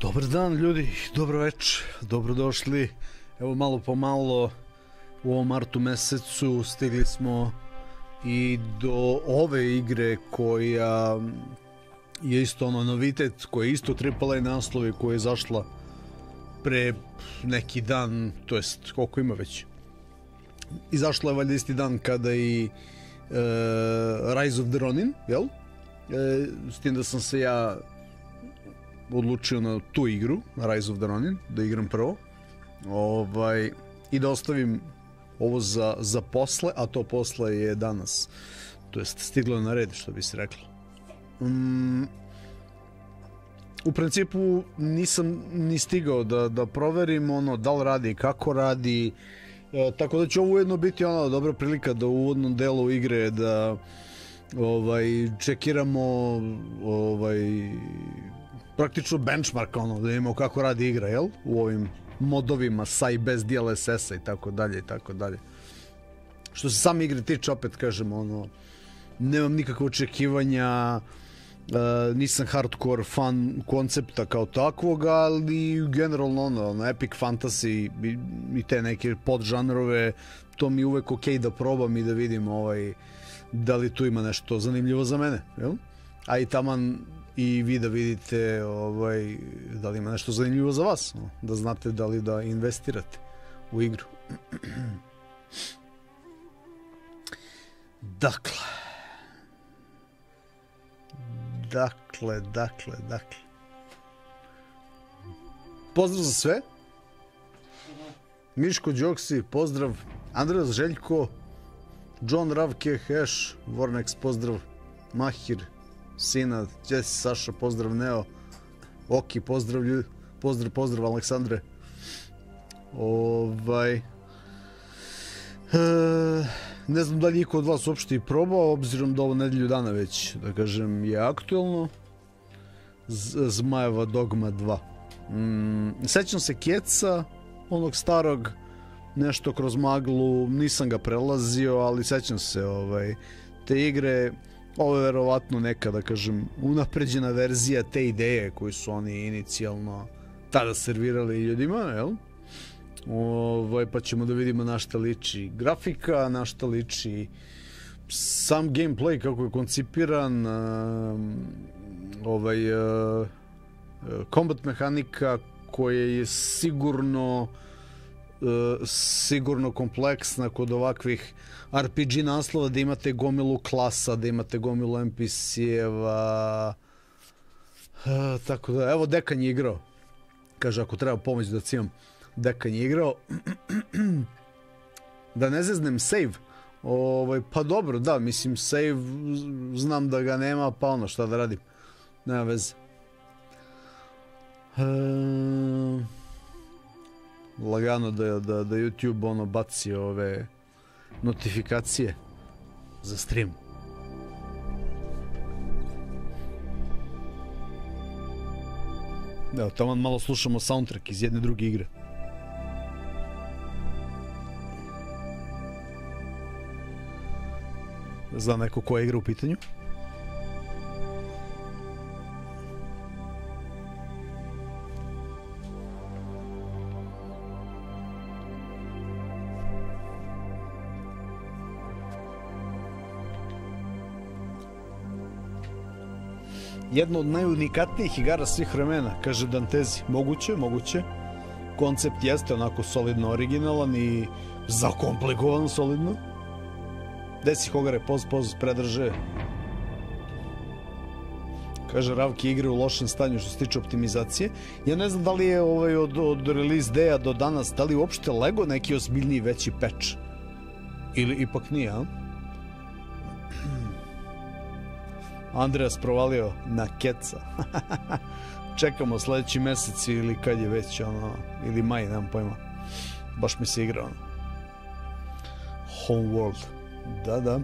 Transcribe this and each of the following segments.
Dobar dan ljudi, dobro večer, dobrodošli. Evo malo po malo u ovom martu mesecu stigli smo i do ove igre koja je isto ono novitet, koja je isto AAA naslov i koja je izašla pre neki dan, to jest koliko ima već. Izašla je valjda isti dan kada i Rise of the Ronin, jel? S tim da sam se ja odlučio na tu igru, Rise of the Ronin, da igram prvo i da ostavim ovo za posle, a to posle je danas, to jest stiglo na red, što bi se reklo. U principu nisam ni stigao da proverim ono da li radi i kako radi, tako da će ovo ujedno biti ona dobra prilika da u uvodnom delu igre da čekiramo praktično benchmark, ono, da vidimo kako radi igra, jel? U ovim modovima sa i bez DLSS-a i tako dalje i tako dalje. Što se same igre tiče, opet kažem, ono, nemam nikakve očekivanja, nisam hardcore fan koncepta kao takvog, ali generalno ono, epic fantasy i te neke podžanrove, to mi je uvek okej da probam i da vidim da li tu ima nešto zanimljivo za mene, jel? A i taman i vi da vidite da li ima nešto zanimljivo za vas, da znate da li da investirate u igru. Dakle, pozdrav za sve. Miško Đoksi, pozdrav. Andreas Željko, John Ravke, Hash, Vornex, pozdrav. Mahir, Sina, Jesse, Saša, pozdrav. Neo, Oki, pozdrav ljudi, pozdrav Aleksandre. Ne znam da li niko od vas uopšte i probao, obzirom da ovo nedelju dana već, da kažem, je aktuelno. Zmajeva DOGMA 2. Sećam se Keca, onog starog, nešto kroz maglu, nisam ga prelazio, ali sećam se te igre. Ovo je verovatno neka, da kažem, unapređena verzija te ideje koju su oni inicijalno tada servirali ljudima, jel? Pa ćemo da vidimo na šta liči grafika, na šta liči sam gameplay, kako je koncipiran, combat mehanika koja je sigurno kompleksna kod ovakvih RPG naslova, da imate gomilu klasa, da imate gomilu NPC-eva, tako da, evo Dekan je igrao, kaže ako treba pomoć da cijem, Dekan je igrao. Da ne zeznem save, pa dobro, da, mislim save znam da ga nema, pa ono šta da radim, nema veze. Lagano da YouTube ono baci ove notifikacije za stream. Evo, tamo malo slušamo soundtrack iz jedne druge igre. Zna neko koja igra u pitanju? Jedna od najunikatnijih igara svih vremena, kaže Dantezi. Moguće. Koncept jeste onako solidno originalan i zakomplikovan solidno. Desi Hogare, poz, predrže. Kaže Ravki, igre u lošem stanju što se tiče optimizacije. Ja ne znam da li je od release day-a do danas, da li uopšte lego neki ozbiljniji veći patch? Ili ipak nije, a? Andreas provalio na Keca. Čekamo sledeći mesec ili kad je već ono, ili maj, nemam pojma. Baš mi se igra ono. Homeworld. Da.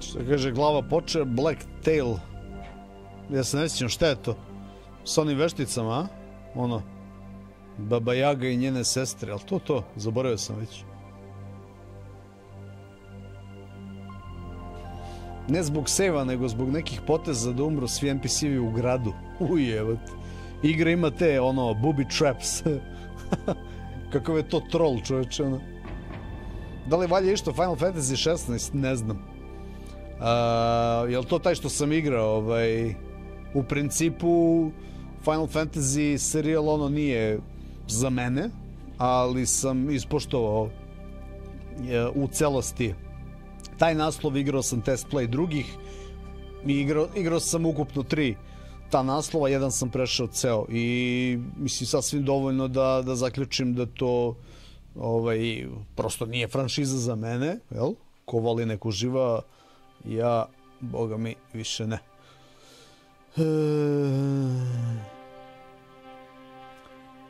Što kaže glava poče, Black Tail. Ja se ne sjećam šta je to. S onim vešticama, a? Ono. Baba Jaga i njene sestre, ali to, zaboravio sam već. Ne zbog seva, nego zbog nekih poteza da umru svi NPC-vi u gradu. Ujevat. Igra ima te, ono, booby traps. Kakav je to troll, čoveče, ono. Da li valja išto Final Fantasy 16? Ne znam. Jel to taj što sam igrao, u principu Final Fantasy serijal ono nije za mene, ali sam ispoštovao u celosti taj naslov, igrao sam test play drugih i igrao sam ukupno 3 ta naslova, jedan sam prešao ceo i mislim sasvim dovoljno da zaključim da to prosto nije franšiza za mene, jel? Ko voli nek uživa, ja, boga mi, više ne.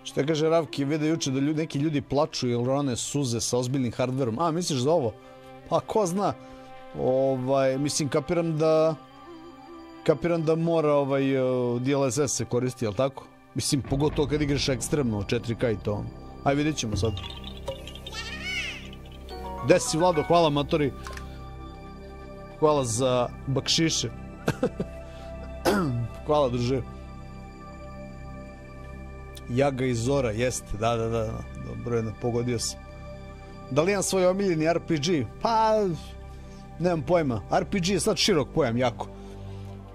Šta kaže Ravki, vide juče da neki ljudi plaču ili rone suze sa ozbiljnim hardverom. A, misliš za ovo? Pa, ko zna. Mislim, kapiram da mora DLSS se koristi, jel tako? Mislim, pogotovo kad igraš ekstremno 4K i to. Aj, vidjet ćemo sad. Gde si, Vlado? Hvala, matori. Hvala za bakšiše. Hvala, druže. Jaga i Zora, jeste, da. Dobro je, pogodio sam. Da li imam svoj omiljeni RPG? Pa, nemam pojma. RPG je sad širok pojam, jako.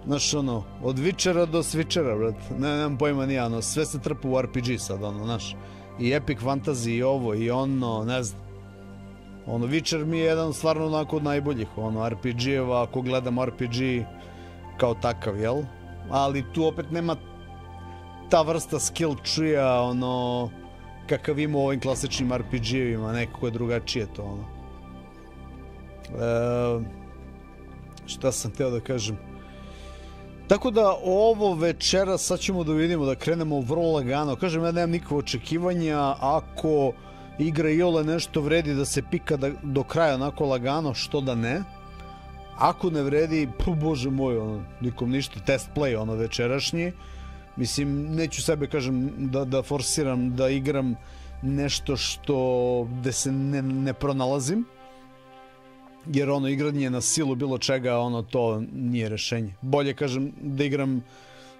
Znaš, ono, od Witchera do Switchera, brat. Nemam pojma nije, ono, sve se trpa u RPG sad, ono, znaš. I Epic Fantasy, i ovo, i ono, ne znam. Ono, Witcher mi je jedan stvarno onako od najboljih, ono, RPG-eva, ako gledam RPG kao takav, jel? Ali tu opet nema ta vrsta skill tree-a, ono, kakav ima u ovim klasičnim RPG-evima, nekako je drugačije to, ono. Šta sam teo da kažem? Tako da ovo večera sad ćemo da vidimo, da krenemo vrlo lagano. Kažem, ja nemam nikakve očekivanja, ako igra iole nešto vredi da se pika do kraja onako lagano, što da ne. Ako ne vredi, bože moj, ono, nikom ništa, test play, ono, večerašnji. Mislim, neću sebe, kažem, da forsiram da igram nešto gde se ne pronalazim. Jer ono, igranje na silu bilo čega, ono, to nije rešenje. Bolje, kažem, da igram,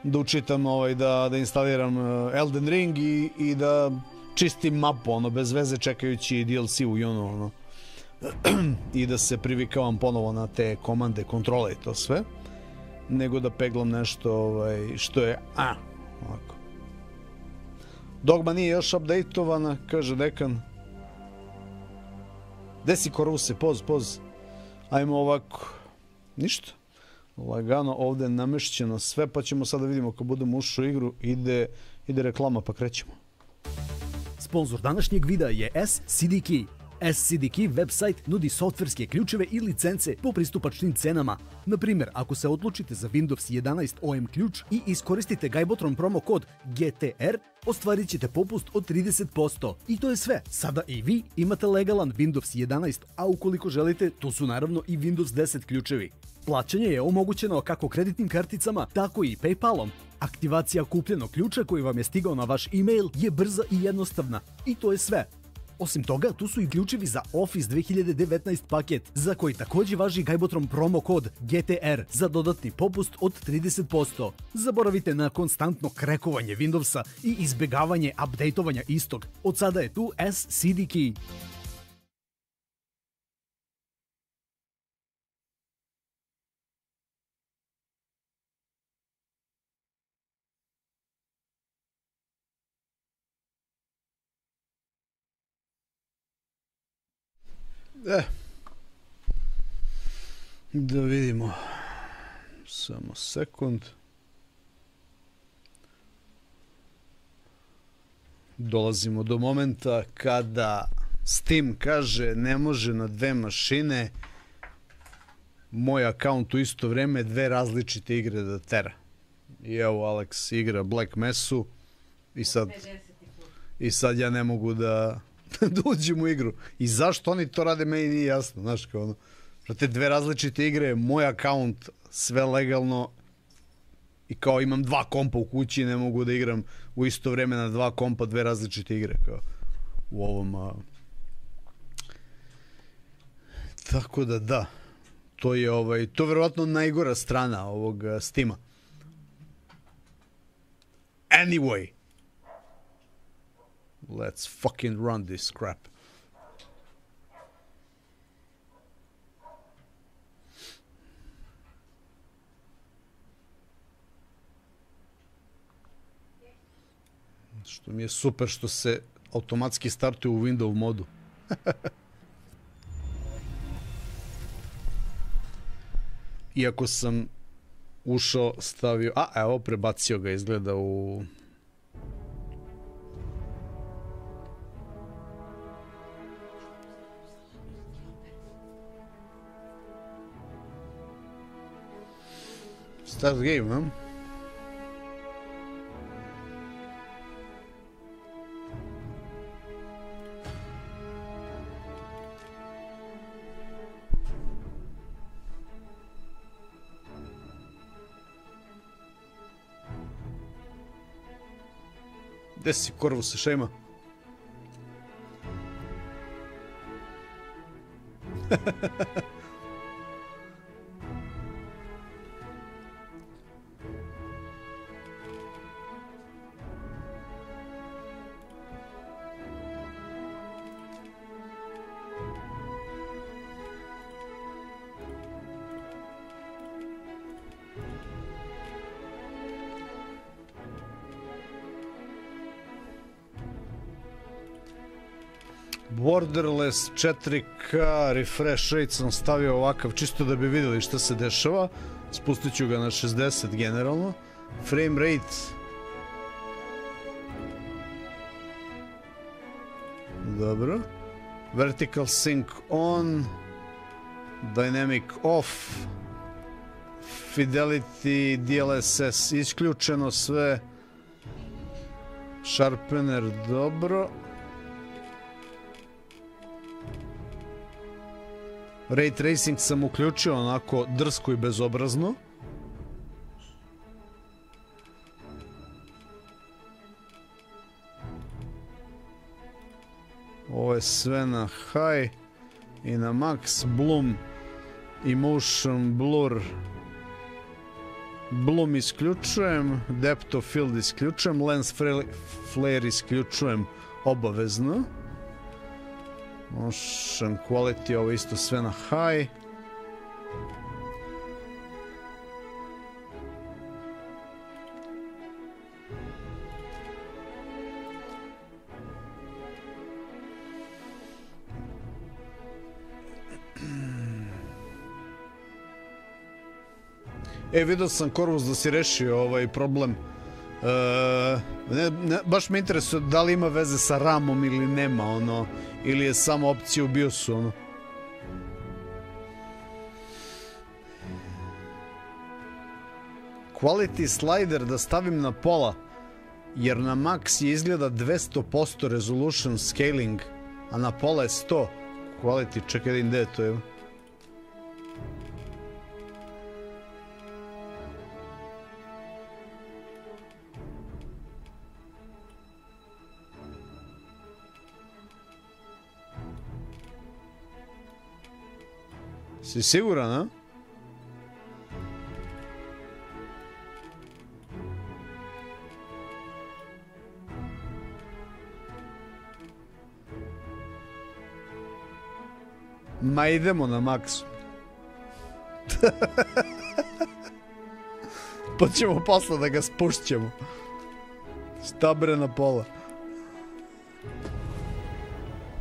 da učitam, da instaliram Elden Ring i da čistim mapu, ono, bez veze, čekajući DLC u junu, ono. I da se privikavam ponovo na te komande, kontrole i to sve, nego da peglam nešto što je ovako. Dogma nije još updateovana, kaže dekan. Desi koruse, poz. Ajmo ovako. Ništa. Lagano ovde namešćeno sve, pa ćemo sada vidimo kad budemo ušli u igru, ide reklama pa krećemo. Sponzor današnjeg videa je SCDKEY. SCDKEY website nudi softverske ključeve i licence po pristupačnim cenama. Na primjer, ako se odlučite za Windows 11 OM ključ i iskoristite Gajbotron promo kod GTR, ostvarit ćete popust od 30%. I to je sve. Sada i vi imate legalan Windows 11, a ukoliko želite, tu su naravno i Windows 10 ključevi. Plaćanje je omogućeno kako kreditnim karticama, tako i PayPalom. Aktivacija kupljenog ključa koji vam je stigao na vaš e-mail je brza i jednostavna. I to je sve. Osim toga, tu su i ključevi za Office 2019 paket, za koji također važi Gajbotron promo kod GTR za dodatni popust od 30%. Zaboravite na konstantno krekovanje Windowsa i izbjegavanje updateovanja istog. Od sada je tu SCDKEY. Da vidimo. Samo sekund. Dolazimo do momenta kada Steam kaže ne može na dve mašine moj akaunt u isto vreme dve različite igre da tera. I evo Alex igra Black Messu i sad ja ne mogu da uđem u igru. I zašto oni to rade, meni nije jasno, znaš, kao ono, Znate, dve različite igre, moj akaunt, sve legalno i kao imam dva kompa u kući, ne mogu da igram u isto vreme na dva kompa dve različite igre kao u ovom. Tako da da, to je to je verovatno najgora strana ovog Steama. Anyway, let's fucking run this crap. Što mi je super što se automatski startuje u Windows modu. Iako sam ušao, stavio... A, evo, prebacio ga, izgleda u... Start game, huh? Gde si, korvu se šema? Borderless 4K refresh rate sam stavio ovakav čisto da bi videli šta se dešava. Spustit ću ga na 60 generalno. Frame rate dobro. Vertical sync on, dynamic off, fidelity, DLSS isključeno sve, sharpener dobro. Ray tracing sam uključio onako drsko i bezobrazno. Ovo je sve na high i na max. Bloom, emotion, blur. Bloom isključujem, depth of field isključujem, lens flare isključujem obavezno. Motion quality, ovo isto sve na high. Vidio sam Korvus da si rešio ovaj problem. Baš me interesuje da li ima veze sa RAM-om ili nema, ono, ili je samo opcija u BIOS-u, ono. Quality slider da stavim na pola, jer na max je izgleda 200% resolution scaling, a na pola je 100. Quality, čekaj, gde je to, evo. Si siguran, a? Ma idemo na maksu. Pa ćemo posle da ga spušćemo. Stabre na pola.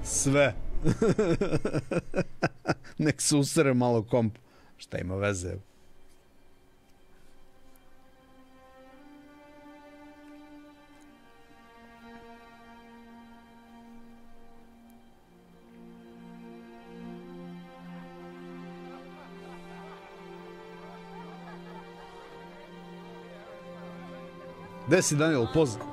Sve. Nek se usere malo komp. Šta ima veze? Gde si, Daniel? Pozdrav.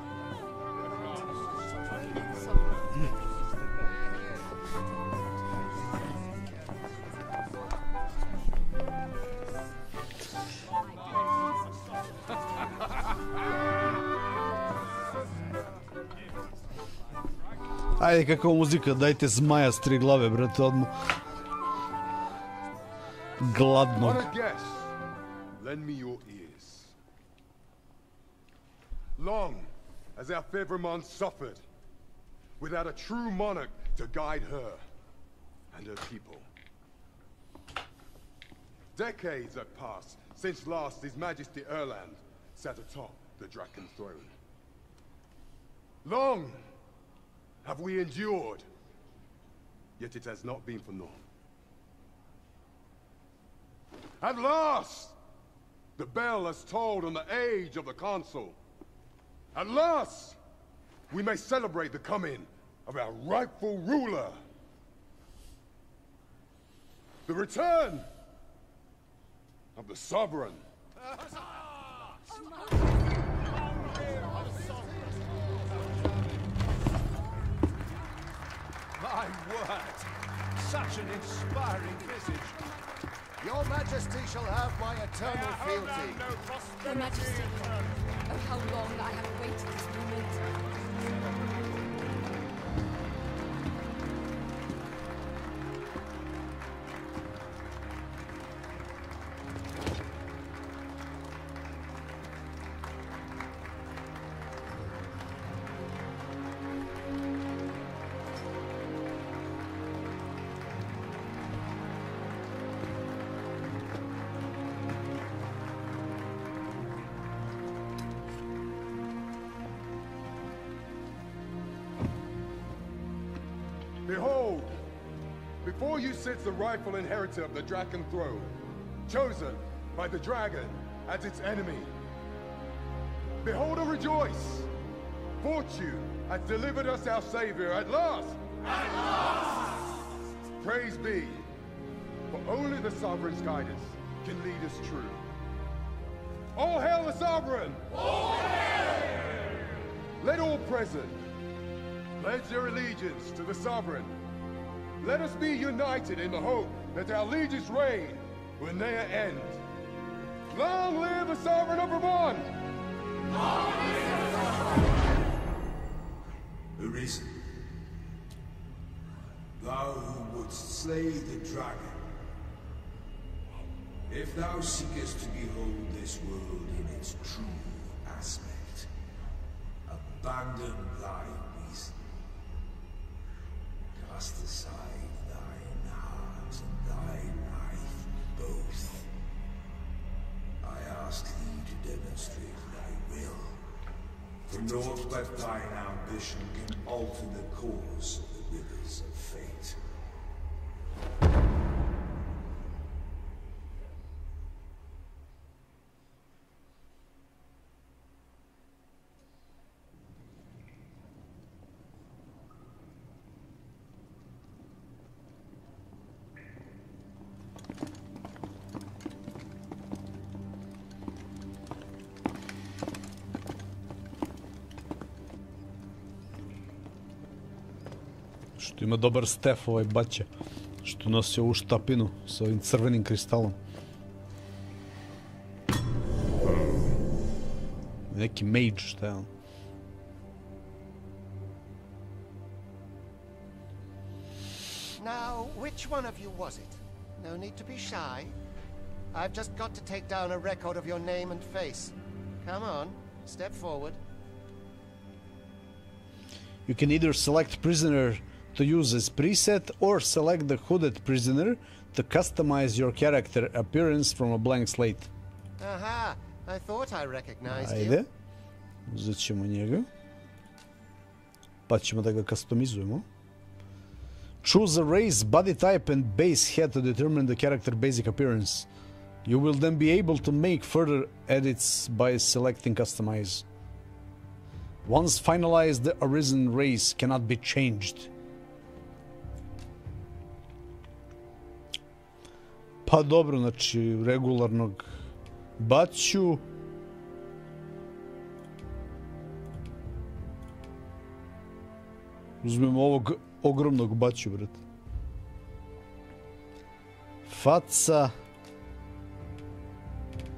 Ajde, kakva muzika, dajte zmaja s 3 glave, brate, odmah. Gladnog. Lend me your ears. Long as our Fevrimon suffered, without a true monarch to guide her and her people. Decades have passed since last His Majesty Erland sat atop the Draken throne. Long have we endured, yet it has not been for naught. At last, the bell has tolled on the age of the Council. At last, we may celebrate the coming of our rightful ruler. The return of the Sovereign. My word! Such an inspiring visage. Your Majesty shall have my eternal fealty. Your Majesty, oh how long I have awaited this moment. Behold, before you sits the rightful inheritor of the Draken throne, chosen by the dragon as its enemy. Behold and rejoice! Fortune has delivered us our savior at last! At last! Praise be, for only the Sovereign's guidance can lead us true. All hail the Sovereign! All hail! Let all present pledge their allegiance to the Sovereign. Let us be united in the hope that our liege's reign will ne'er end. Long live the Sovereign of Vermont! Long live the Sovereign! Arisen, thou who wouldst slay the dragon, if thou seekest to behold this world in its true aspect, abandon thy reason. Cast aside thine heart and thy life both. I ask thee to demonstrate thy will. For naught but thine ambition can alter the course of the rivers of fate. Što ima dobar stef ovaj baća. Što nosi ovu štapinu sa ovim crvenim kristalom. Neki mage, šta je on? Now, which one of you was it? No need to be shy. I've just got to take down a record of your name and face. Come on, step forward. You can either select prisoner to use as preset or select the hooded prisoner to customize your character appearance from a blank slate. Aha, I thought I recognized you. Ajde. Uzet ćemo njega. Pa ćemo da ga customizujemo. Choose a race, body type and base head to determine the character basic appearance. You will then be able to make further edits by selecting customize. Once finalized, the arisen race cannot be changed. Pa dobro, znači regularnog baću. Uzmemo ovog ogromnog baću, brate. Faca.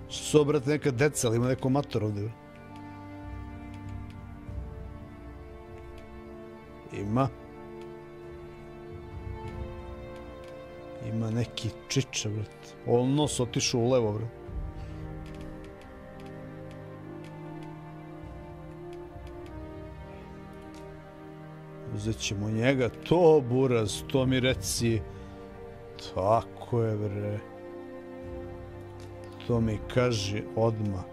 Što su, brate, neka deca, ali ima neko mator ovdje, brate. Ima. Ima neki čiče, brat. Ovo nos otišao u levo, brat. Uzet ćemo njega. To, buraz, to mi reci. Tako je, bre. To mi kaži odmah.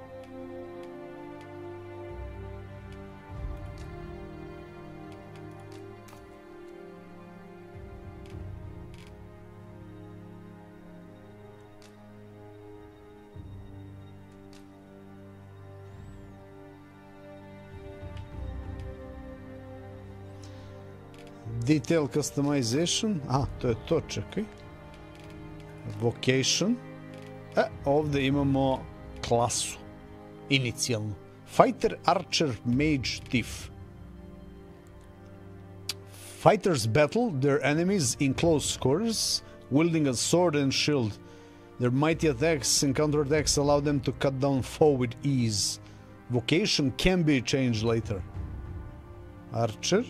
Detail customization. A, to je to, čekaj. Vocation. Ovdje imamo klasu. Inicijalnu. Fighter, Archer, Mage, Thief. Fighters battle their enemies in close quarters, wielding a sword and shield. Their mighty attacks and counterattacks allow them to cut down foe with ease. Vocation can be changed later. Archer.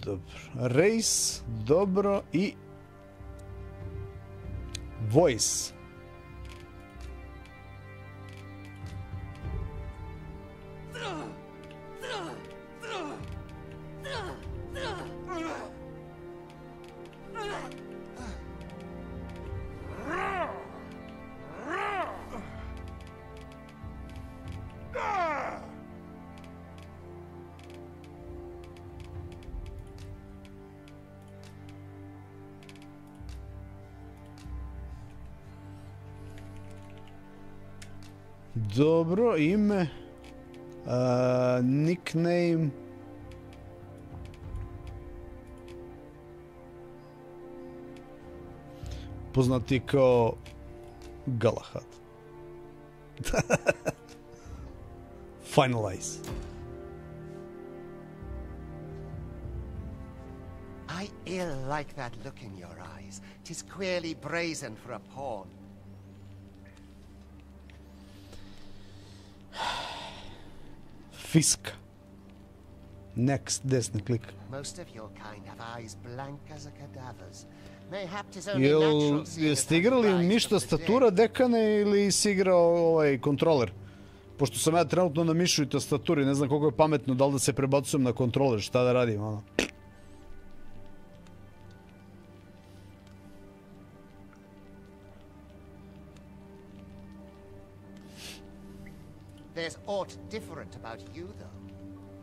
Dobro. Race, dobro i voice. Dobro, ime, nickname, poznati kao Galahad. Finalize. I ill like that look in your eyes. 'Tis queerly brazen for a pawn. Fisk. Next, desni klik. Most of your kind have eyes blank as a cadaver's. Mayhap 'tis only natural seeing as Jeste igrali eyes ništa of the statura dead. dekane ili si igrao ovaj kontroler? Pošto sam ja trenutno na mišu i tastaturi, ne znam koliko je pametno, da li da se prebacujem na kontroler, šta da radim, ono. There's aught different about you, though.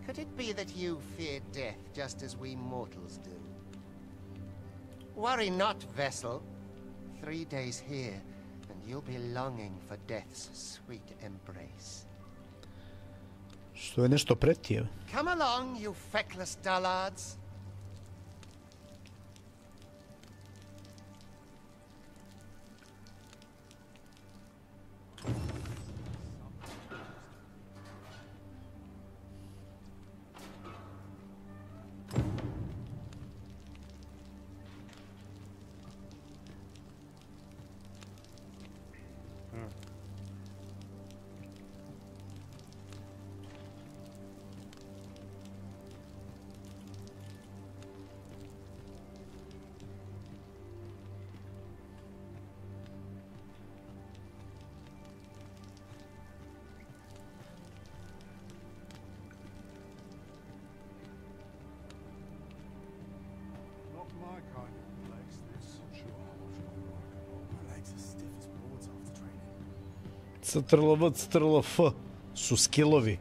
Could it be that you fear death just as we mortals do? Worry not, vessel. 3 days here, and you'll be longing for death's sweet embrace. Što je nešto pretije. Come along, you feckless dullards. Not my kind of place, this. Sure, I was wrong. My legs are stiff as boards after training. CTRL-V, CTRL-F su skillovi.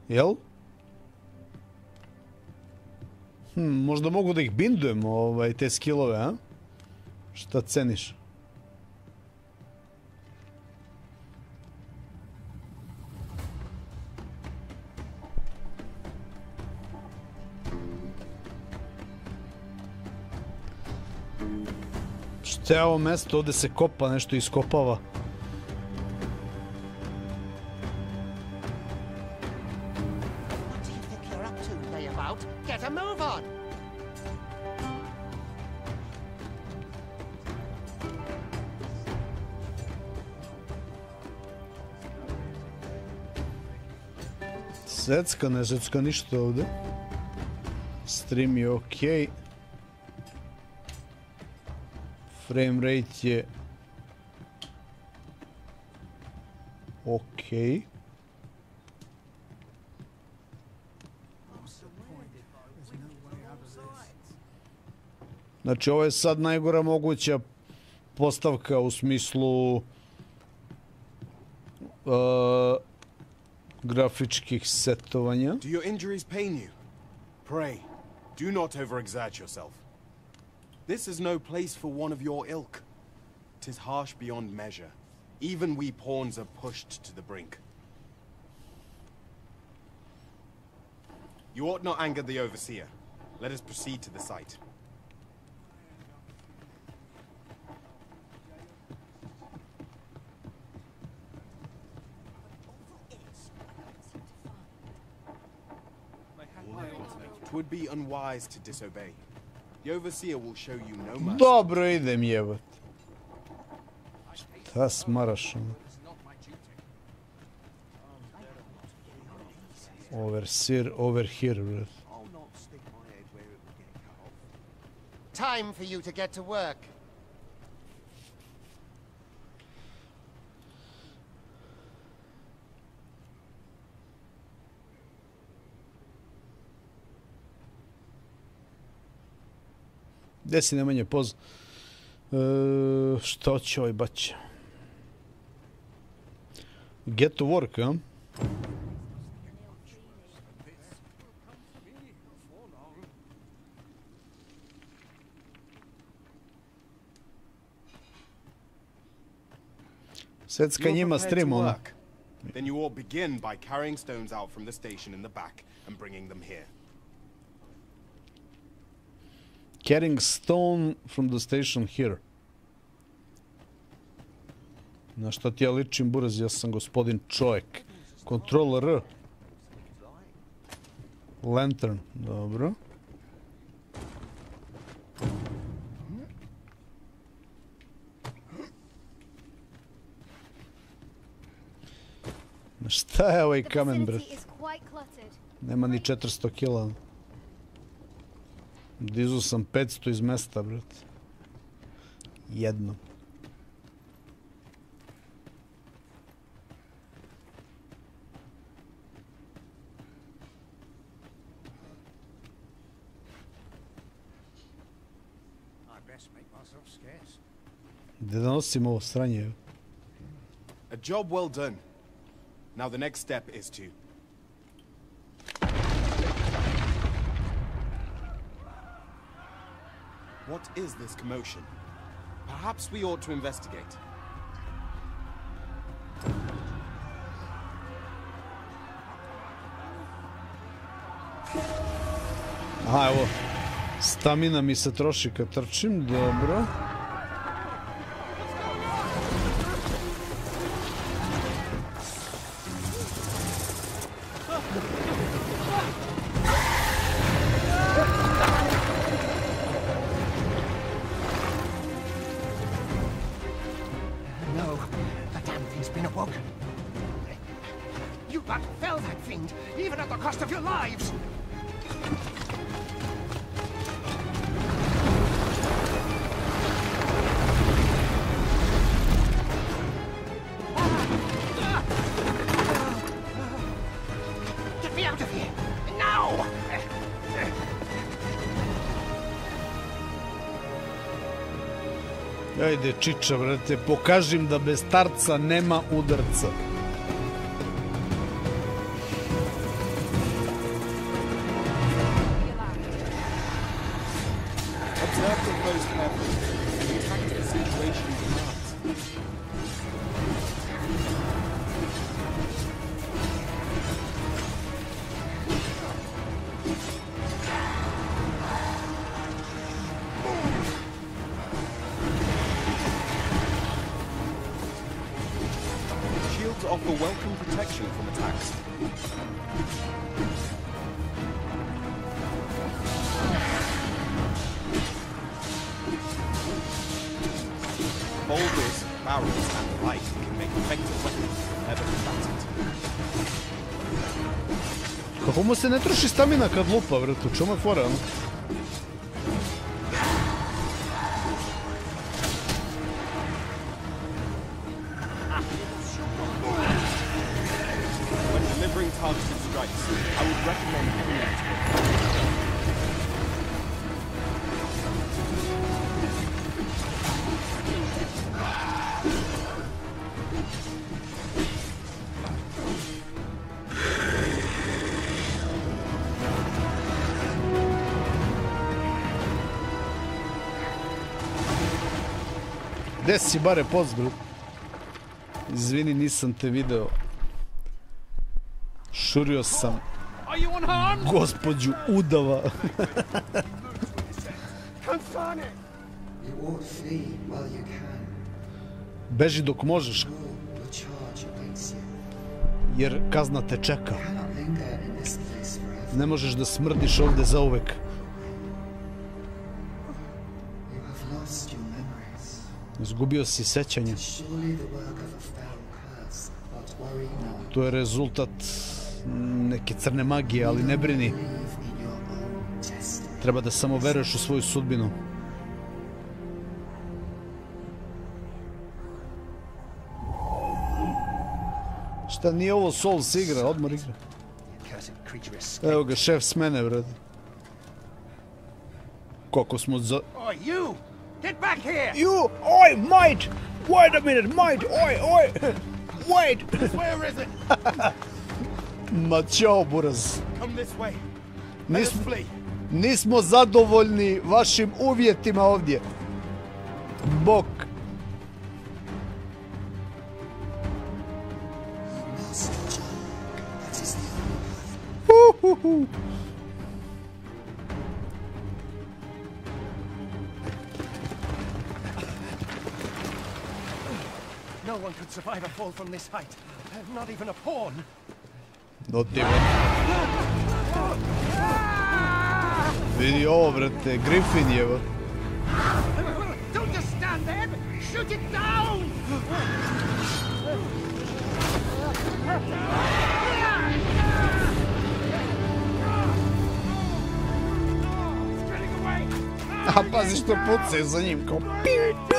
Jel? Možda mogu da ih bindujem, te skillove, a? Šta ceniš? Šta je ovo mesto? Ovdje se kopa, nešto iskopava. What do you think you're up to, layabout? Get a move on! Secka, ne secka ništa ovde. Stream je okej. Frame rate je okej. Znači ovo je sad najgora moguća postavka u smislu grafičkih setovanja. Do your injuries pain you? Pray, do not overexert yourself. This is no place for one of your ilk. 'Tis harsh beyond measure. Even we pawns are pushed to the brink. You ought not anger the overseer. Let us proceed to the site. Would be unwise to disobey. The overseer will show you no mercy. Dobro, idem jebat. Šta smaraš? Overseer, over here, bro. Time for you to get to work. Gde si Nemanja, poz? Što će ovaj baće? Get to work, a? Secka njima stream, ona. Then you ought begin by carrying stones out from the station in the back and bringing them here. Carrying stone from the station here. Na šta ti ja ličim, buraz, ja sam gospodin čovjek. Control R. Lantern, dobro. Na šta je ovaj kamen, bret? Nema ni 400 kila. Dizu sam 500 iz mesta, bret. Jedno. Gde da nosim ovo sranje? A job well done. Now the next step is to... What is this commotion? Perhaps we ought to investigate. Aha, evo. Stamina mi se troši kad trčim, dobro. Ajde, čiča, brate, pokažim da bez starca nema udarca. Offer welcome protection from attacks. Boulders, barrels, and the like can make effective weapons, never combatant. Kako mu se ne troši stamina kad lupa, vrtu? Čemu je fora, ono? When delivering targeted strikes, I would recommend killing it. Gde si bare pozbro? Izvini, nisam te video. Šurio sam gospođu udava. Beži dok možeš. Jer kazna te čeka. Ne možeš da smrdiš ovde zauvek. Izgubio si sećanje. To je rezultat neke crne magije, ali ne brini. Treba da samo veruješ u svoju sudbinu. Šta, nije ovo Souls igra? Odmor igra. Evo ga, šef smene, brate. Koliko smo za... Get back here! You! Oi, mate! Wait a minute, mate! Oi! Wait! Where is it? Ma ćao, buraz. Come this way. Let us flee. Nismo zadovoljni vašim uvjetima ovdje. Bok. No one could survive a fall from this height. Not even a pawn. Not even. Vidi ovo, brate, Griffin je. Don't just stand there! Shoot it down! It's getting away! A pazi što pucaju za njim, kao piu, piu.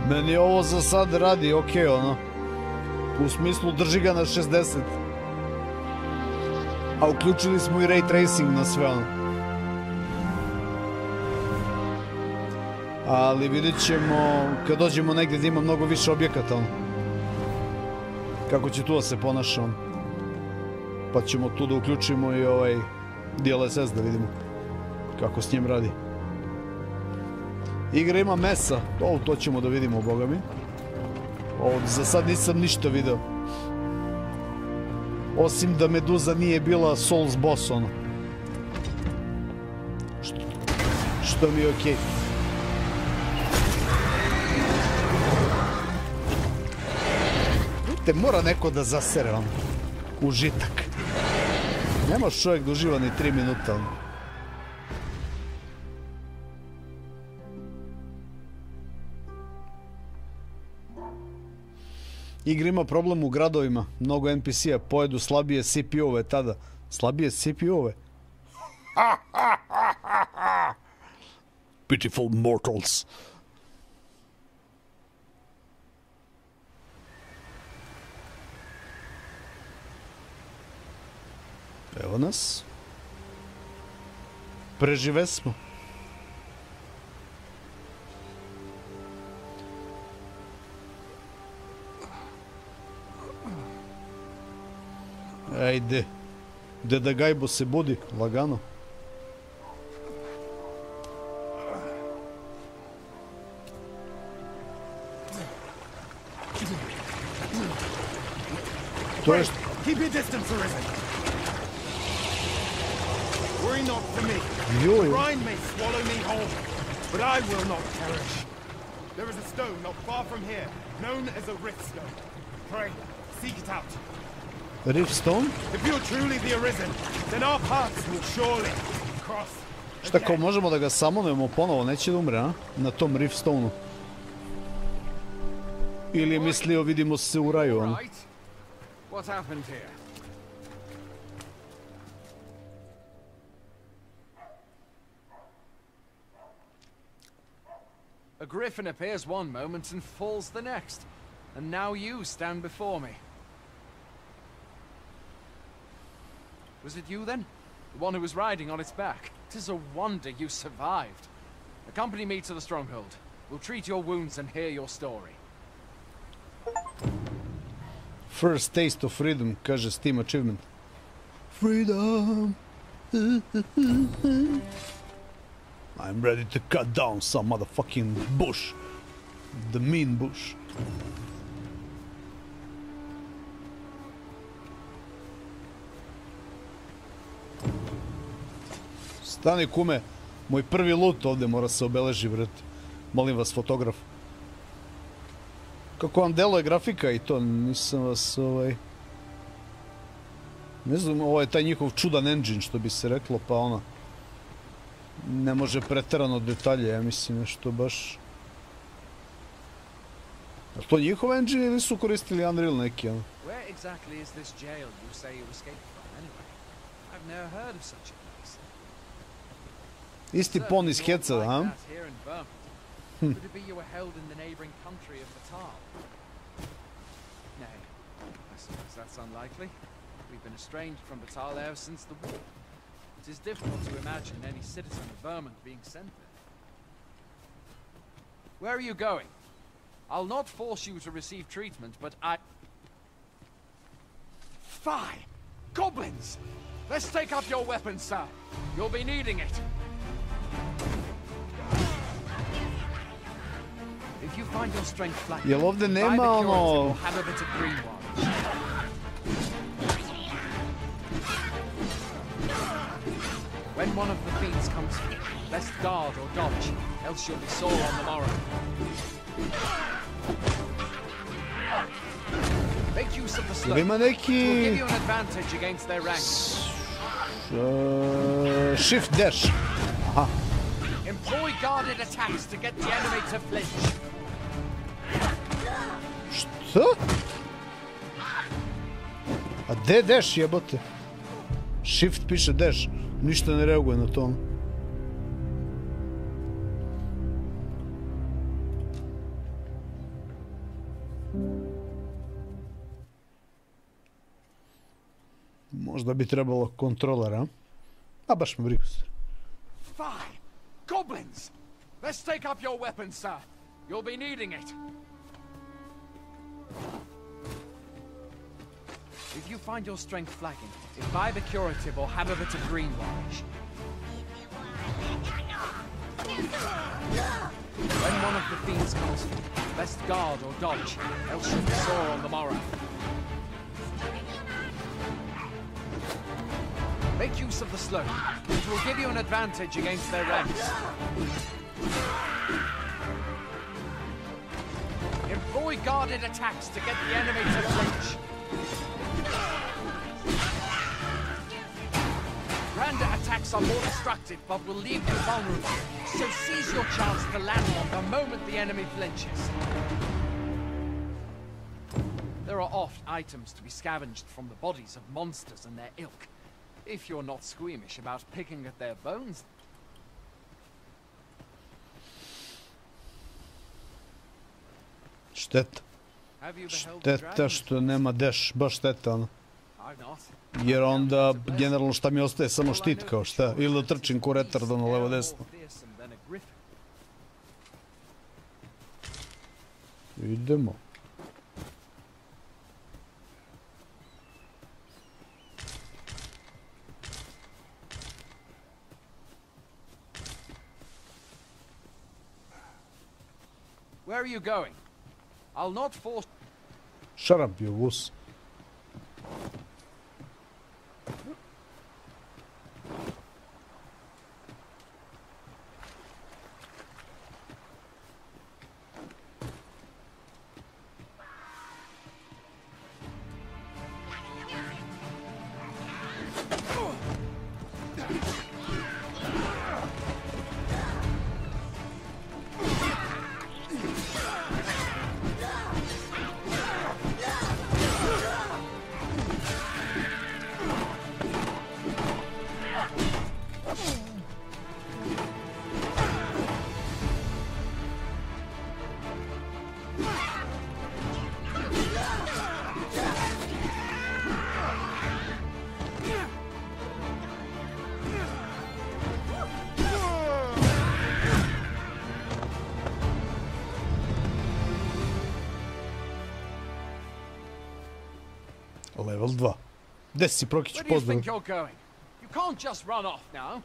Meni ovo za sad radi okej, ono. U smislu drži ga na 60. A uključili smo i ray tracing na sve, ono. Ali vidjet ćemo kad dođemo negdje da ima mnogo više objekata, ono. Kako će tu da se ponaša, ono. Pa ćemo tu da uključimo i ovaj DLSS da vidimo kako s njim radi. Igra ima mesa, to ćemo da vidimo, boga mi. Za sad nisam ništa video. Osim da Meduza nije bila Souls boss, ono. Što mi je okej. Vidite, mora neko da zasere, ono. Užitak. Ne može čovjek da uživa ni 3 minuta, ono. Igra ima problem u gradovima. Mnogo NPC-a pojedu slabije CPU-ove tada. Slabije CPU-ove? Pitiful mortals. Evo nas. Prežive smo. Ajde. Deda Gajbo se budi, lagano. To je... Keep your distance, Arisen. Worry not for me. Joj. The brine may swallow me whole, but I will not perish. There is a stone not far from here, known as a rift stone. Pray, seek it out. Riftstone? If you're truly the Arisen, then our paths will surely cross. Šta, kao možemo da ga samonujemo ponovo, neće da umre, a? Na tom Riftstoneu. Ili je mislio vidimo se u raju, ono. What happened here? A griffin appears one moment and falls the next. And now you stand before me. Was it you then? The one who was riding on its back? 'Tis a wonder you survived. Accompany me to the stronghold. We'll treat your wounds and hear your story. First taste of freedom, kaže Steam achievement. Freedom! I'm ready to cut down some motherfucking bush. The mean bush. Stani kume, moj prvi loot ovdje mora se obeleži, brate. Molim vas, fotograf. Kako vam deluje grafika i to, nisam vas ne znam, ovo je taj njihov čudan engine, što bi se reklo, pa ona ne može pretjerano detalje, ja mislim nešto baš... Je to njihov engine ili su koristili Unreal neki, ono? Where exactly is this jail you say you escaped from anyway? I've never heard of such a place. Isti pon iz Heca, ha? Could it be you were held in the neighboring country of Batal? Nay, I suppose that's unlikely. We've been estranged from Batal ever since the war. It is difficult to imagine any citizen of Vermont being sent there. Where are you going? I'll not force you to receive treatment, but Fie! Goblins! Let's take up your weapons, sir. You'll be needing it. If you find your strength flat, Jel ovdje nema ono... When one of the fiends comes, best guard or dodge, else you'll be sore on the morrow. Make use of the slope. Ima neki... It will give you an advantage against their ranks. Shift dash. Aha. Employ guarded attacks to get the enemy to flinch. Što? A gdje dash jebote? Shift piše dash. Ništa ne reaguje na to. Možda bi trebalo kontrolera. A baš me brigu se. Fie! Goblins! Let's take up your weapons, sir. You'll be needing it. If you find your strength flagging, imbibe a curative or have a bit of greenwash. When one of the fiends comes, best guard or dodge, else you'll be sore on the morrow. Make use of the slope. It will give you an advantage against their ranks. Employ guarded attacks to get the enemy to flinch. Random attacks are more destructive, but will leave you vulnerable. So seize your chance to land on the moment the enemy flinches. There are oft items to be scavenged from the bodies of monsters and their ilk. If you're not squeamish about picking at their bones. Šteta. Šteta što nema dash, baš šteta ono. Jer onda generalno šta mi ostaje, samo štit kao šta. Ili da trčim ko retard ono levo desno. Idemo. Where are you going? I'll not force... Shut up, you wuss. Level 2. Gde si, Prokić, Where do you pozdrav? think you're going? You can't just run off now.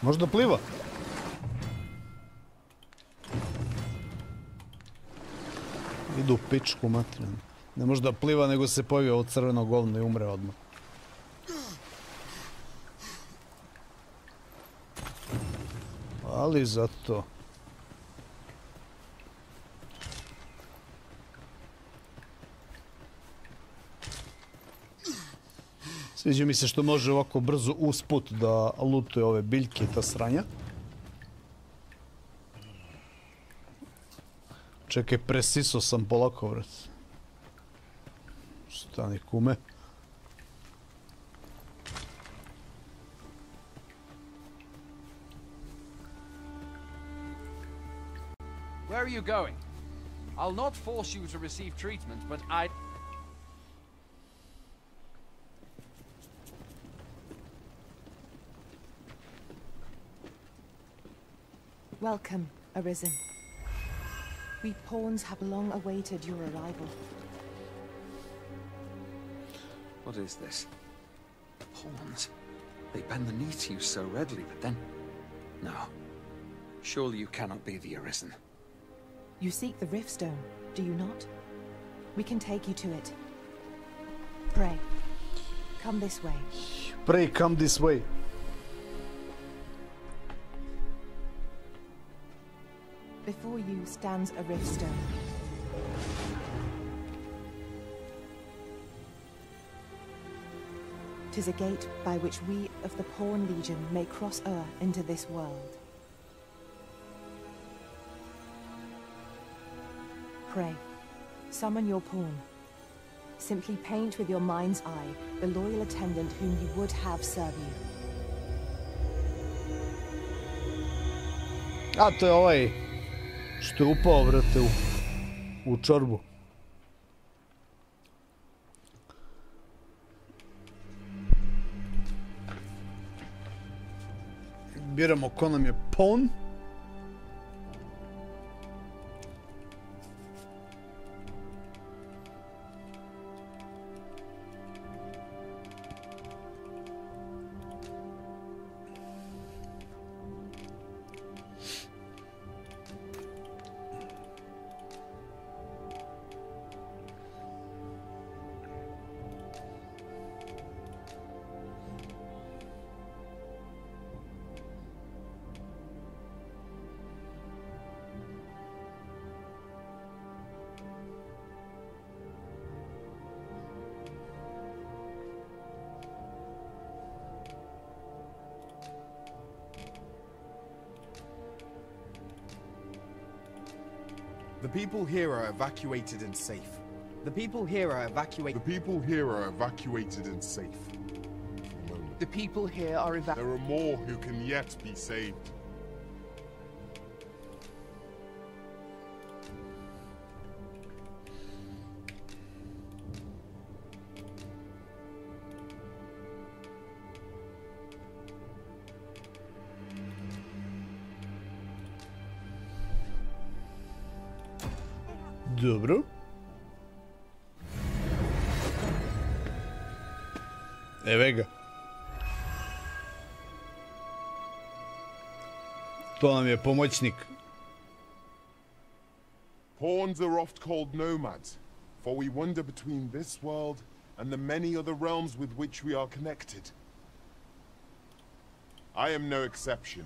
Možda pliva? Idu u pičku materinu. Ne može da pliva, nego se pojavi ovo crveno govno i umre odmah. Ali zato... Sviđa mi se što može ovako brzo usput da lutuje ove biljke i ta sranja. Čekaj, presiso sam polako, vrat. Stani, kume. Where are you going? I'll not force you to receive treatment, but I... Welcome, Arisen. We pawns have long awaited your arrival. What is this? Pawns? They bend the knee to you so readily, but then... No. Surely you cannot be the Arisen. You seek the Riftstone, do you not? We can take you to it. Pray. Come this way. Pray, come this way. Before you stands a Riftstone. Tis a gate by which we of the Pawn Legion may cross o'er into this world. Pray, summon your pawn. Simply paint with your mind's eye the loyal attendant whom you would have serve you. A to je ovaj što je upao, vrate, u čorbu. Biramo ko nam je pawn. The people here are evacuated and safe. The people here are evacuated. The people here are evacuated and safe. For the moment. The people here are There are more who can yet be saved. Dobro. Eve ga. To nam je pomoćnik. Pawns are oft called nomads, for we wander between this world and the many other realms with which we are connected. I am no exception,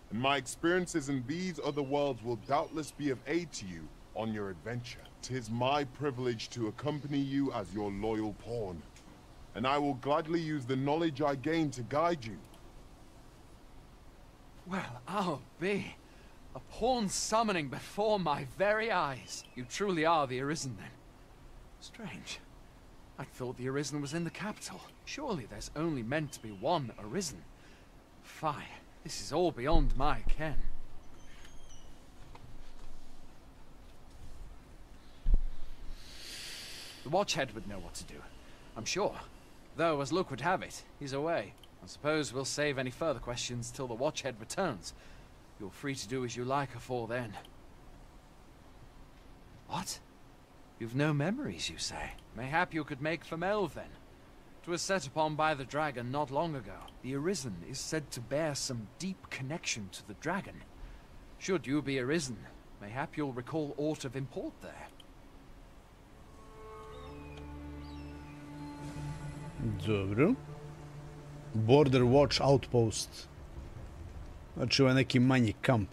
and my experiences in these other worlds will doubtless be of aid to you on your adventure. 'Tis my privilege to accompany you as your loyal pawn, and I will gladly use the knowledge I gain to guide you. Well, I'll be. A pawn summoning before my very eyes. You truly are the Arisen, then. Strange. I thought the Arisen was in the capital. Surely there's only meant to be one Arisen. Fie, this is all beyond my ken. The Watchhead would know what to do, I'm sure. Though, as luck would have it, he's away. I suppose we'll save any further questions till the Watchhead returns. You're free to do as you like afore then. What? You've no memories, you say? Mayhap you could make for Melve, then. 'Twas set upon by the dragon not long ago. The Arisen is said to bear some deep connection to the dragon. Should you be Arisen, mayhap you'll recall aught of import there. Dobro. Border Watch Outpost. Znači ovo je neki manji kamp.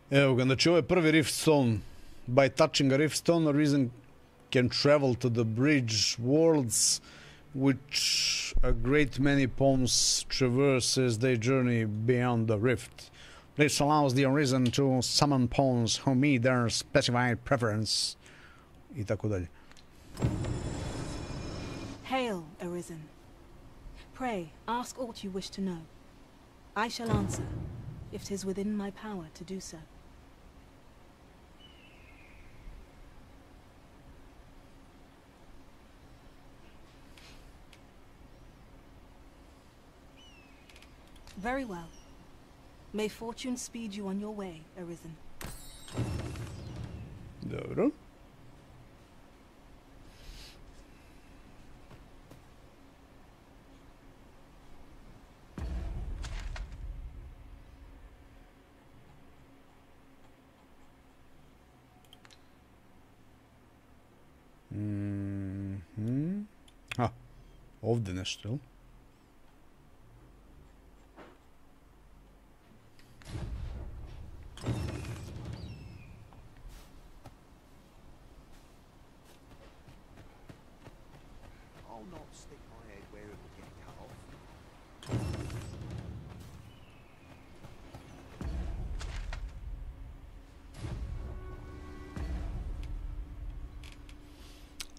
Evo ga, znači ovo je prvi Rift Stone. By touching a Rift Stone, Arisen can travel to the bridge worlds, which a great many pawns traverse as they journey beyond the rift. This allows the Arisen to summon pawns who meet their specified preference. I tako dalje. Hail, Arisen. Pray, ask aught you wish to know. I shall answer, if 'tis within my power to do so. Very well. May fortune speed you on your way, Arisen. Dobro. A, ovdje nešto, jel? I'll not stick my head where it will get cut off.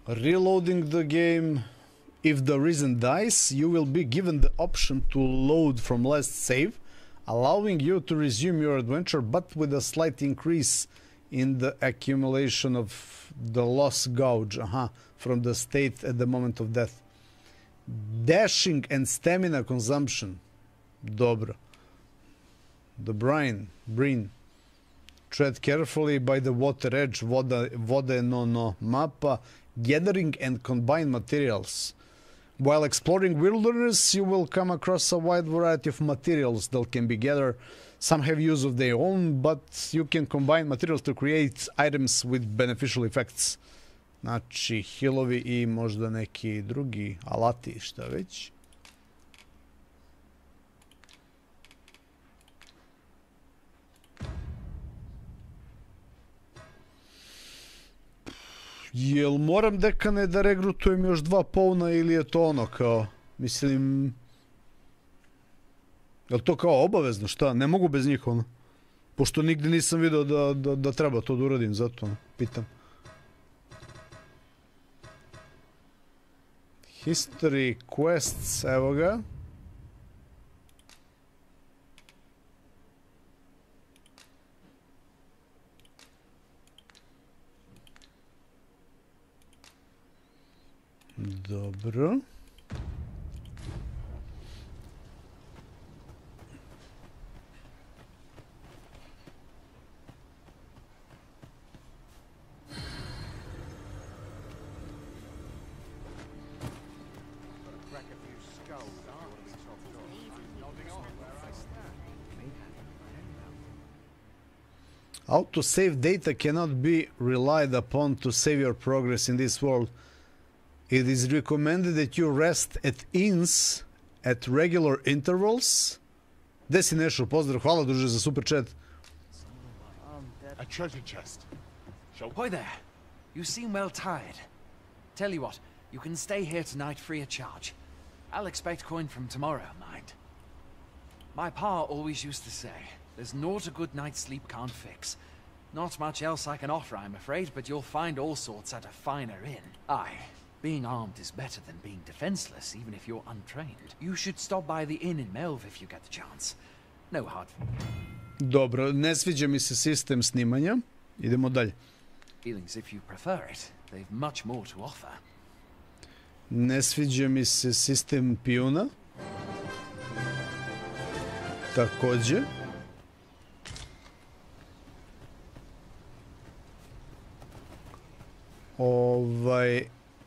Reloading the game. If the Arisen dies, you will be given the option to load from last save, allowing you to resume your adventure, but with a slight increase in the accumulation of the loss gauge from the state at the moment of death. Dashing and stamina consumption. Dobro. The brine. Tread carefully by the water edge. Voda no mapa. Gathering and combine materials. While exploring wilderness, you will come across a wide variety of materials that can be gathered. Some have use of their own, but you can combine materials to create items with beneficial effects. Znači, healovi i možda neki drugi alati, šta već. Jel moram dekane da regrutujem još 2 pawna ili je to ono kao, mislim... Jel to kao obavezno, šta? Ne mogu bez njih ono. Pošto nigdje nisam vidio da treba to da uradim, zato ono, pitam. History quests, evo ga. Dobro. Autosave data cannot be relied upon to save your progress in this world. It is recommended that you rest at inns at regular intervals. Gde si Nešo? Pozdrav, hvala druže za super chat. A treasure chest. Hi there. You seem well tired. Tell you what, you can stay here tonight free of charge. I'll expect coin from tomorrow, mind. My pa always used to say, there's naught a good night's sleep can't fix. Not much else I can offer, I'm afraid, but you'll find all sorts at a finer inn. Aye, being armed is better than being defenseless, even if you're untrained. You should stop by the inn in Melv if you get the chance. No hard. Dobro, ne sviđa mi se sistem snimanja. Idemo dalje. Feelings if you prefer it. They've much more to offer. Ne sviđa mi se sistem pijuna. Takođe.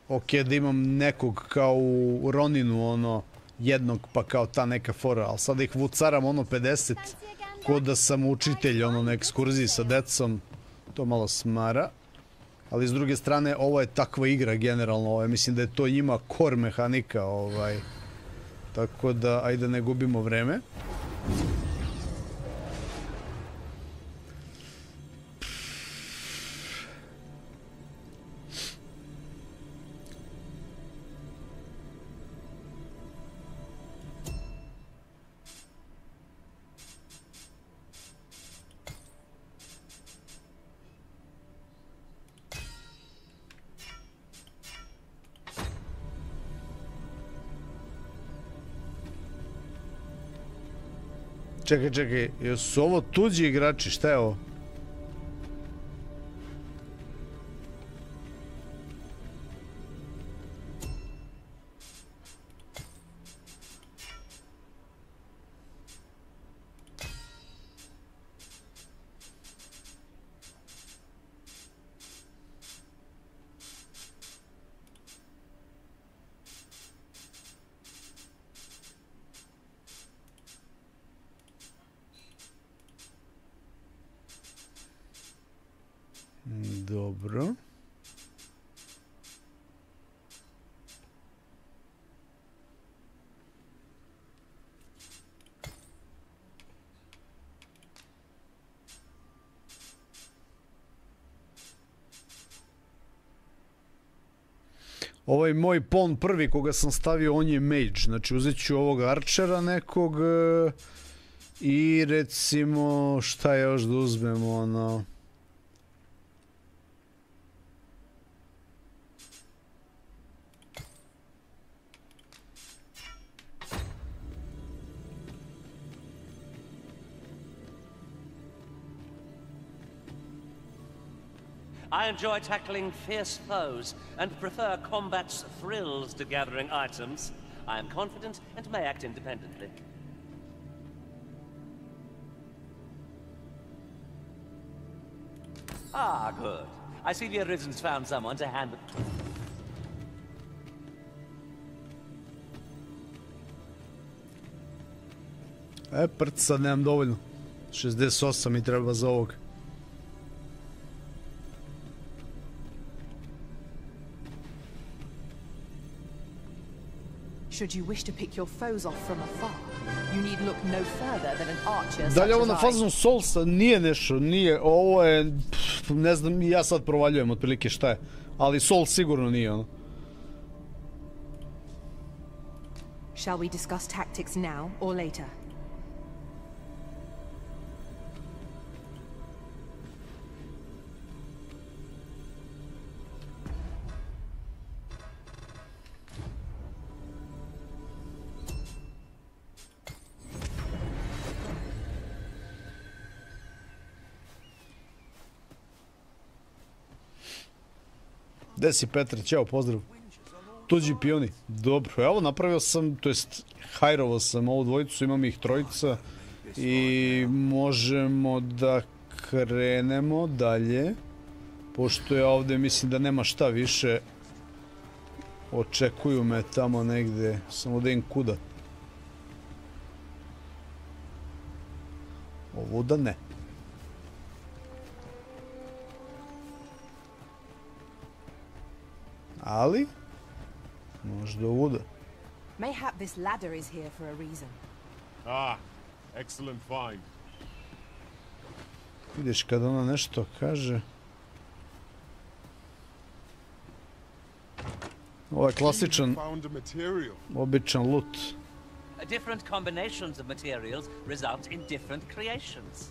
Ok, da imam nekog kao u Roninu, ono, jednog, pa kao ta neka fora, ali sada ih vucaram ono 50, ko da sam učitelj, ono, na ekskurziji sa decom, to malo smara. Ali s druge strane, ovo je takva igra generalno, mislim da je to njima core mehanika, tako da, ajde ne gubimo vreme. Čekaj, jesu ovo tuđi igrači, šta je ovo? Dobro. Ovaj moj pawn prvi koga sam stavio, on je mage. Znači uzet ću ovog arčera nekog i recimo šta još da uzmemo, ono... I enjoy tackling fierce foes and prefer combat's thrills to gathering items. I am confident and may act independently. Ah, good. I see the Arisen's found someone to hand the... Prd, sad nemam dovoljno. 68 mi treba za ovog. Should you wish to pick your foes off from afar, you need look no further than an archer. Da li ovo na fazonu Soulsa? Nije nešto, nije. Ovo je, ne znam, ja sad provaljujem otprilike šta je. Ali Soul sigurno nije ono. Shall we discuss tactics now or later? Gde si Petar? Ćao, pozdrav. Tuđi pioni. Dobro, evo napravio sam, to jest hajrovao sam ovu dvojicu, imam ih trojica i možemo da krenemo dalje, pošto ja ovde mislim da nema šta više. Očekuju me tamo negde, samo da im kuda. Ovuda ne. Ali, možda ovuda. Mayhap this ladder is here for a reason. Ah, excellent find. Vidiš kad ona nešto kaže. Ovo je klasičan, običan loot. Different combinations of materials result in different creations.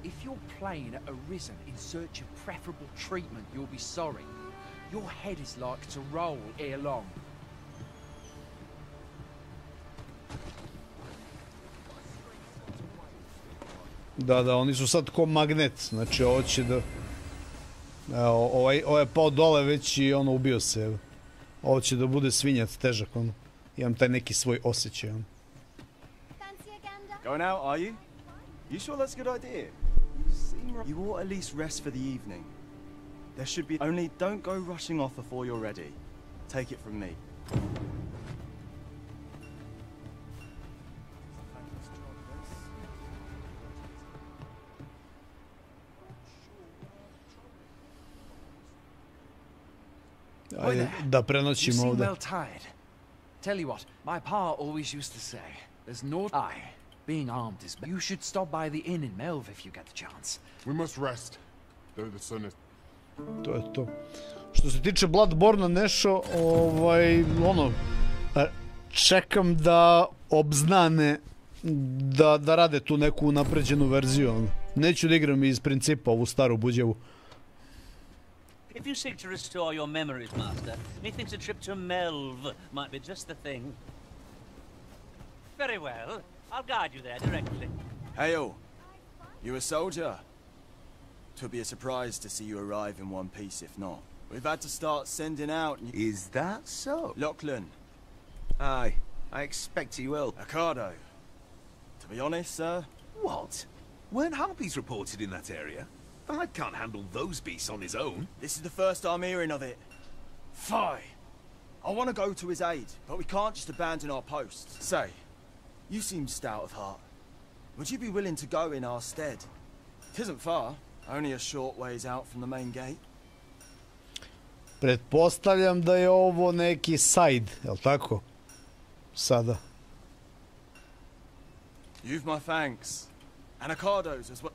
If you're playing at Arisen in search of preferable treatment, you'll be sorry. Your head is like to roll ere long. Da, oni su sad ko magnet, znači ovo će da... Evo, ovo je pao dole već i ono ubio se, evo. Ovo će da bude svinjac, težak, ono. Imam taj neki svoj osjećaj, ono. Going out, are you? You sure that's a good idea? You ought at least rest for the evening. There should be... Only don't go rushing off before you're ready. Take it from me. Ajde, da prenoćimo ovde. You seem well tired. Tell you what, my pa always used to say, there's no being armed is better. You should stop by the inn in Melv if you get the chance. We must rest, though the sun is... To je to. Što se tiče Bloodborne-a nešto, ono, čekam da obznane da rade tu neku unapređenu verziju, ono. Neću da igram iz principa ovu staru buđevu. If you seek to restore your memories, Master, methinks a trip to Melv might be just the thing. Very well. I'll guide you there directly. Hail! You a soldier? Twould be a surprise to see you arrive in one piece, if not. We've had to start sending out... Is that so? Lachlan. Aye, I expect he will. Ricardo. To be honest, sir... What? Weren't harpies reported in that area? Thad can't handle those beasts on his own. This is the first I'm hearing of it. Fie! I want to go to his aid, but we can't just abandon our post. Say, you seem stout of heart. Would you be willing to go in our stead? It isn't far, only a short ways out from the main gate. Pretpostavljam da je ovo neki side, jel tako? Sada. You've my thanks. And Ricardo's as well.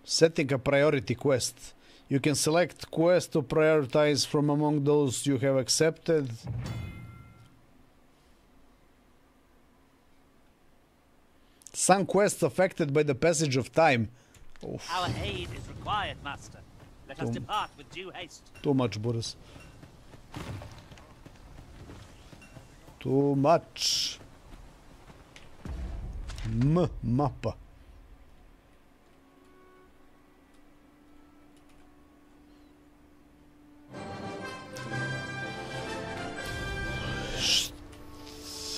Setting a priority quest. You can select quest to prioritize from among those you have accepted. Some quests affected by the passage of time. Oof. Our aid is required, Master. Let us depart with due haste. Too much, Boris. Too much. Mapa.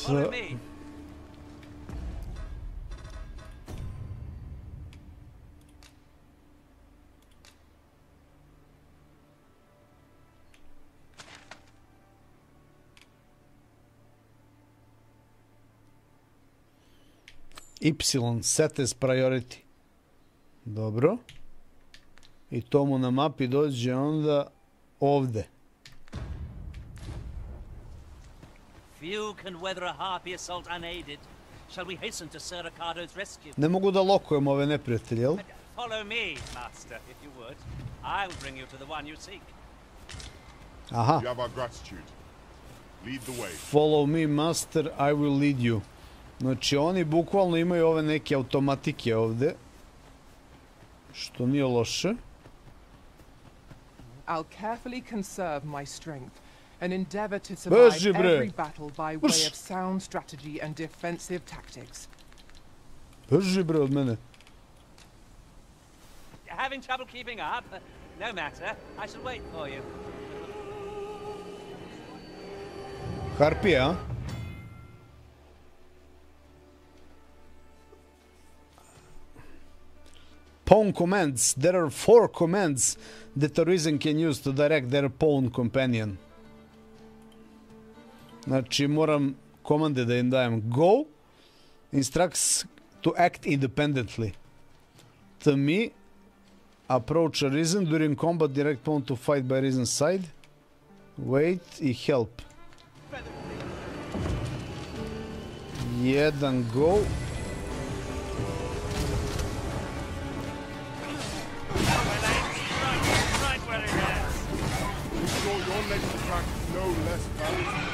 Follow me. Y, set as priority. Dobro. I to mu na mapi dođe onda ovde. Few can weather a harpy assault unaided. Shall we hasten to Sir Ricardo's rescue? Ne mogu da lokujem ove neprijatelje, jel? Follow me, Master, if you would. I will bring you to the one you seek. Aha. You have our gratitude. Lead the way. Follow me, Master, I will lead you. Znači, oni bukvalno imaju ove neke automatike ovde. Što nije loše. I'll carefully conserve my strength and endeavor to survive every battle by way of sound strategy and defensive tactics. Brži bre od mene. You're having trouble keeping up? No matter. I shall wait for you. Harpija, a? Pawn commands. There are 4 commands that Arisen can use to direct their pawn companion. Znači, moram komande da im dajem. Go instructs to act independently. To me, Approach a Risen during combat, direct pawn to fight by Risen side. Wait i help. 1 go. Your next attack no less valuable.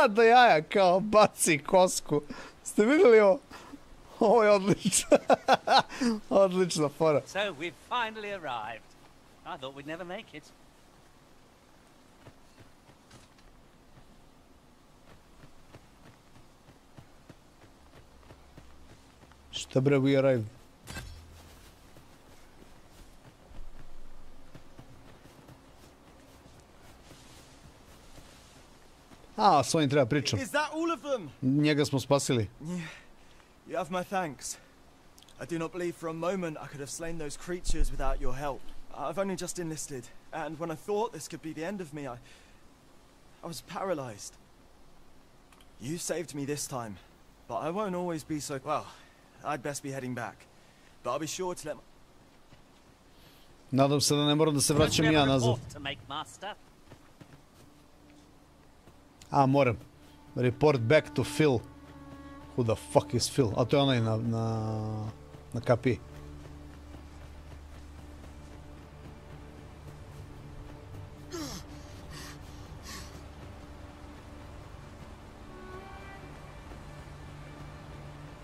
Do jaja kao baci kosku. Ste vidjeli ovo? Ovo je odlično. Odlična fora. So we've finally arrived. I thought we'd never make it. Šta bre, we arrived? A, s ovim treba pričam. Is that all of them? Njega smo spasili. You have my thanks. I do not believe for a moment I could have slain those creatures without your help. I've only just enlisted, and when I thought this could be the end of me, I was paralyzed. You saved me this time, but I won't always be so... Well, I'd best be heading back, but I'll be sure to let... Nadam se da ne moram da se vraćam ja nazad. A, moram. Report back to Phil. Who the fuck is Phil? A to je onaj na kapiji.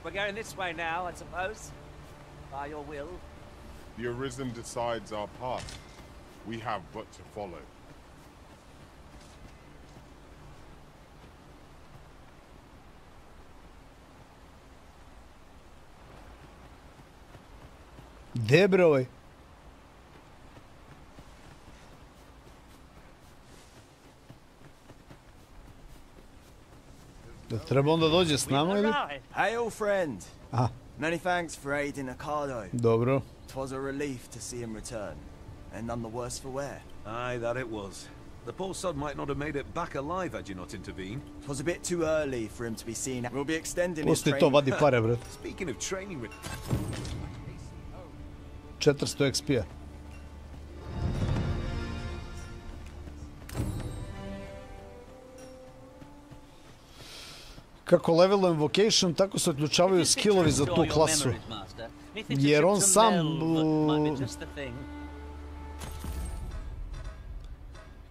We're going this way now, I suppose. By your will. The Arisen decides our path. We have but to follow. Gdje bre ovaj? Da treba onda dođe s nama ili? Hey old friend. Aha. Many thanks for aiding Ricardo. Dobro. Twas a relief to see him return, and none the worse for wear. Aye, that it was. The poor sod might not have made it back alive had you not intervened. Twas a bit too early for him to be seen. We'll be extending his Pusti training. to, vadi pare, bret. Speaking of training with 400 XP-a. Kako levelujem vocation, tako se uključavaju skillovi za tu klasu. Jer on sam...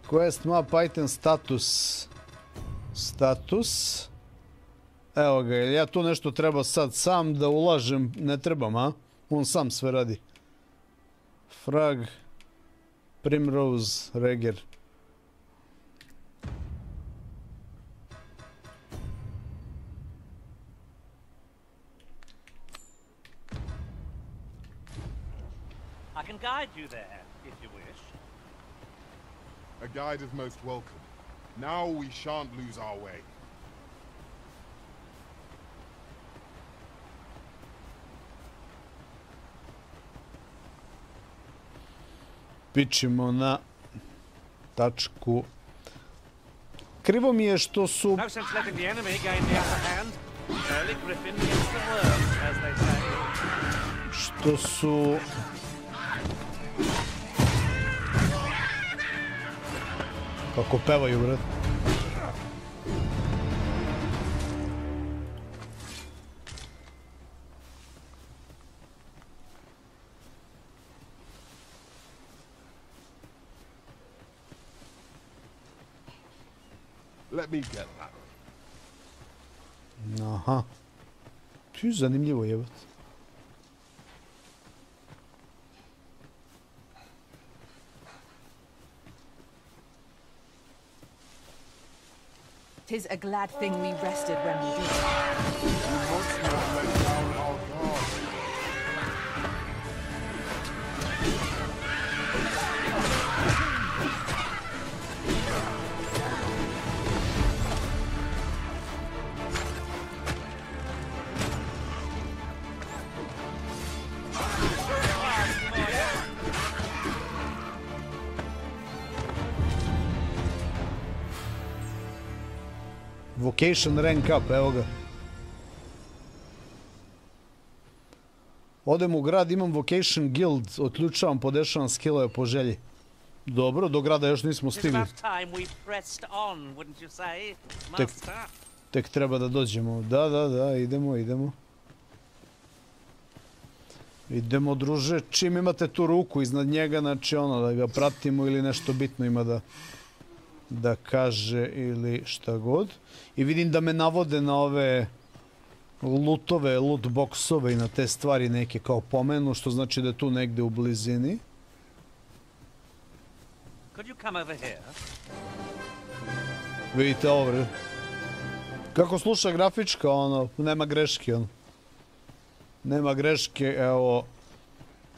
Quest map item status. Status. Evo ga, ja tu nešto treba sad sam da ulažem, ne trebam, a? On sam sve radi. Frag. Primrose. Reger. I can guide you there, if you wish. A guide is most welcome. Now we shan't lose our way. Pičimo na tačku. Krivo mi je što su... No sense letting the enemy gain the upper hand. Early griffin gets the worm, as they say. Što su... Kako pevaju, bret. Let me get that. Aha. Tu je zanimljivo jebat. Tis a glad thing we rested when we did. Vocation rank up, evo ga. Odem u grad, imam Vocation guild, otključavam, podešavam skillove po želji. Dobro, do grada još nismo stigli. Tek treba da dođemo. Da, idemo. Idemo, druže, čim imate tu ruku iznad njega, znači ono, da ga pratimo ili nešto bitno ima da kaže ili šta god. I vidim da me navode na ove lootove, loot boxove i na te stvari neke kao pomenu, što znači da je tu negde u blizini. Vidite ovo, kako sluša grafička, ono, nema greške, ono. Nema greške, evo,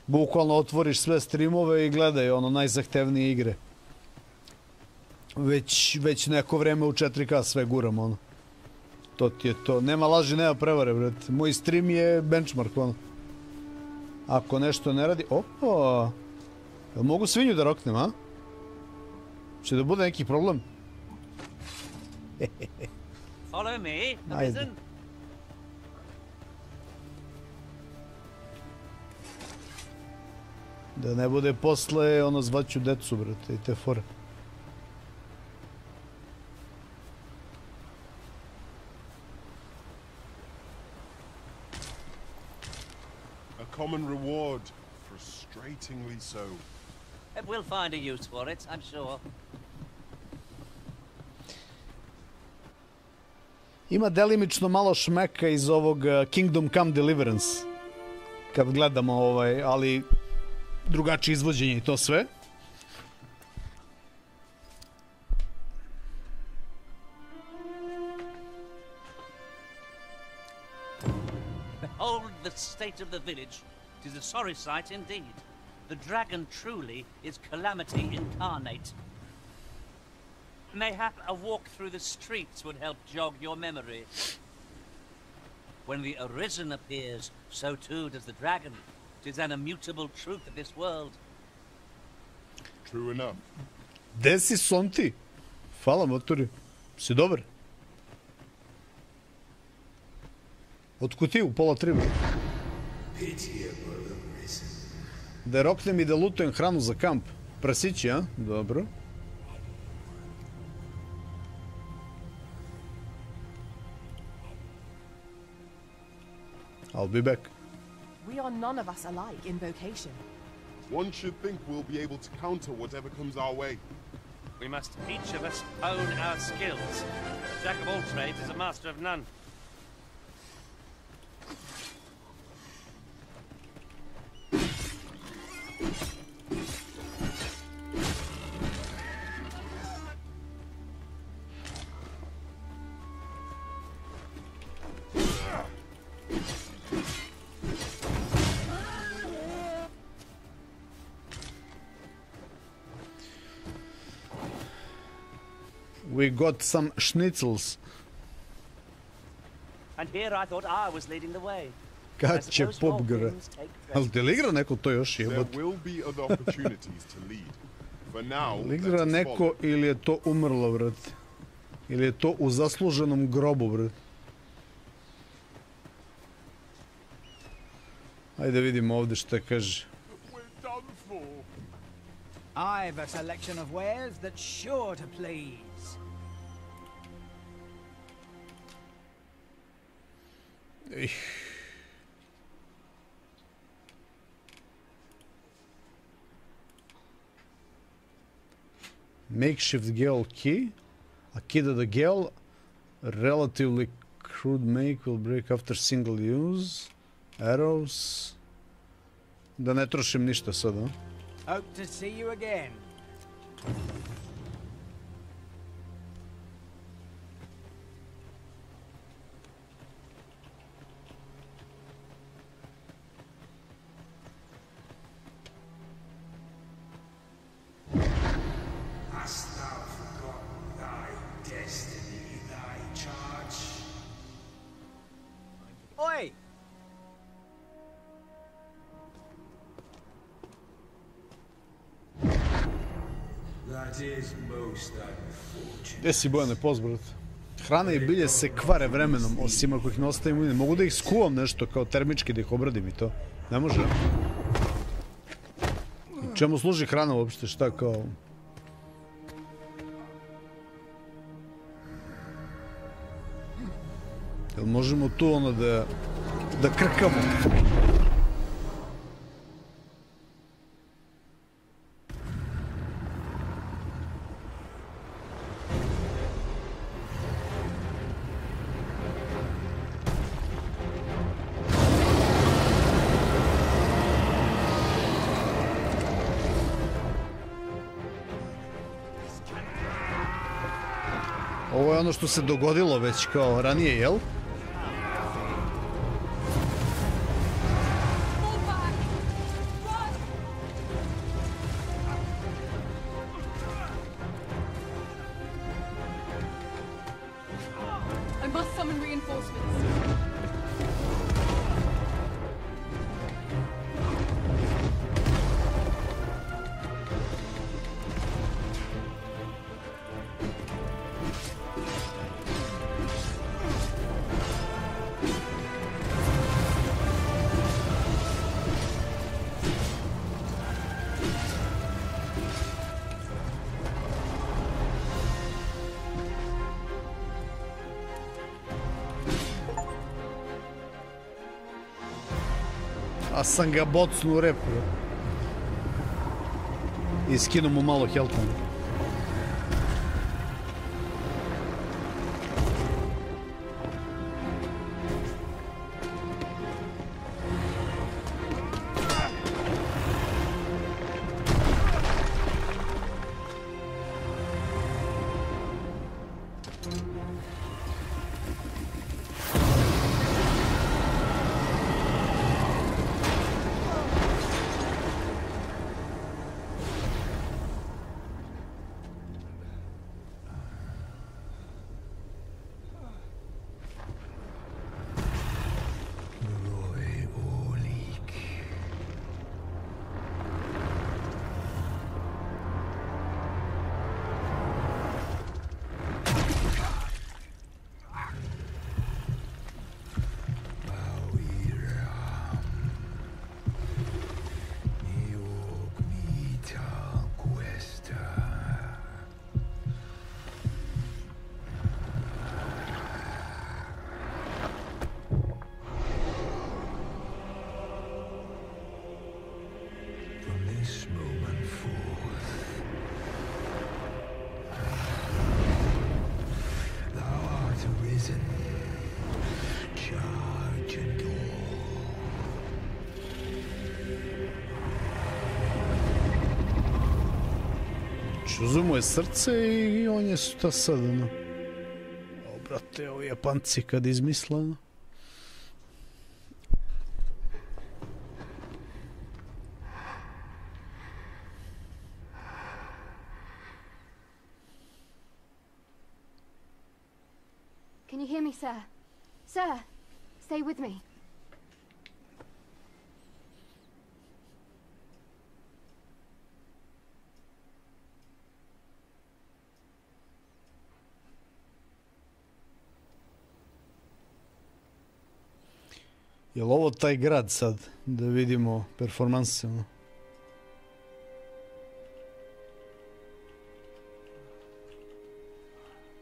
bukvalno otvoriš sve streamove i gledaj, ono, najzahtevnije igre. Već neko vreme u 4K sve guram, ono. To ti je to. Nema laži, nema prevare, brate. Moj stream je benchmark, ono. Ako nešto ne radi... Opa! Jel mogu svinju da roknem, a? Će da bude neki problem? Follow me, ajde. Da ne bude posle, ono, zvaću decu, brate, i te fore. A common reward, frustratingly so. We'll find a use for it, I'm sure. Ima delimično malo šmeka iz ovog Kingdom Come Deliverance. Kad gledamo ovaj, ali drugačije izvođenje i to sve. Behold the state of the village. 'Tis a sorry sight indeed. The dragon truly is calamity incarnate. Mayhap a walk through the streets would help jog your memory. When the Arisen appears, so too does the dragon. 'Tis an immutable truth of this world. True enough. Gde si, Sonti? Hvala, motori. Si dobar? Otkud ti u pola 3? Da roknem i da lutujem hranu za kamp. Prasići, a? Dobro. I'll be back. We are none of us alike in vocation. One should think we'll be able to counter whatever comes our way. We must each of us own our skills. A jack of all trades is a master of none. We got some schnitzels. And here I thought I was leading the way. Kad će pop gre? Ali te li igra neko to još jebot? There will be other opportunities to lead. For now, li igra neko ili je to umrlo, brate? Ili je to u zasluženom grobu, brate? Ajde vidimo ovdje šta kaže. I've a selection of wares that's sure to please. Makeshift gale key. A key to the gale. Relatively crude make will break after single use. Arrows. Da ne trošim ništa sada. Hope to see you again. Hast thou forgotten thy destiny, thy charge? Oi! That is most unfortunate. Gdje si, Bojane, poz, brate? Hrana i bilje se kvare vremenom, osim ako ih ne ostavim u. Mogu da ih skuvam nešto kao termički, da ih obradim i to. Ne može. Čemu služi hrana uopšte, šta kao... Jel možemo tu ono da krkamo? Ovo je ono što se dogodilo već kao ranije, jel? I must summon reinforcements. A sam ga bocnu u rep. I skinu mu malo helta. Uzeo mu je srce i on je šta sad, ono. O, brate, ovi Japanci kad izmisle, ono. Can you hear me, sir? Sir, stay with me. Jel ovo taj grad sad? Da vidimo performanse, ono.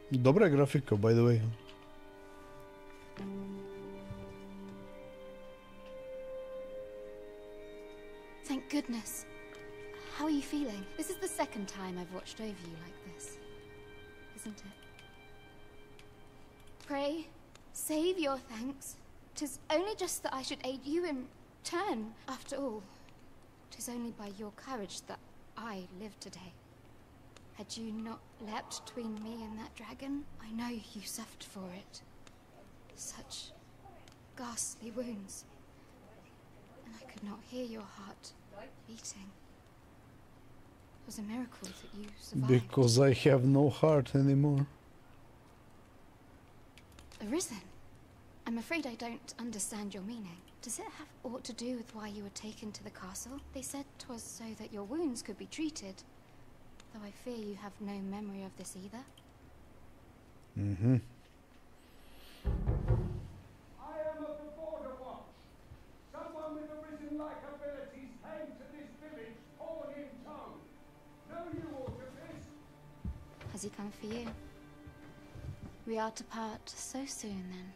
Dobra je grafika, by the way. Thank goodness. How are you feeling? This is the second time I've watched over you like this, isn't it? Pray, save your thanks. 'Tis only just that I should aid you in turn. After all, 'tis only by your courage that I live today. Had you not leapt between me and that dragon, I know you suffered for it. Such ghastly wounds. And I could not hear your heart beating. It was a miracle that you survived. Because I have no heart anymore. Arisen? I'm afraid I don't understand your meaning. Does it have aught to do with why you were taken to the castle? They said 'twas so that your wounds could be treated. Though I fear you have no memory of this either. Mm-hmm. Has he come for you? We are to part so soon, then.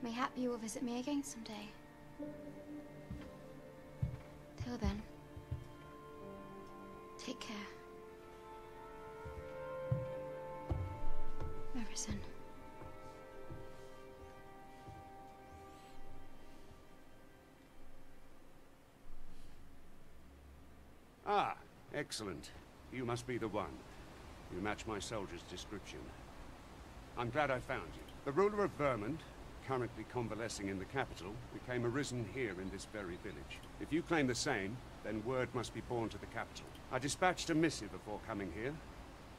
Mayhap you will visit me again someday. Till then, take care. Everson. Ah, excellent. You must be the one. You match my soldier's description. I'm glad I found you. The ruler of Vermont, currently convalescing in the capital, became arisen here in this very village. If you claim the same, then word must be borne to the capital. I dispatched a missive before coming here,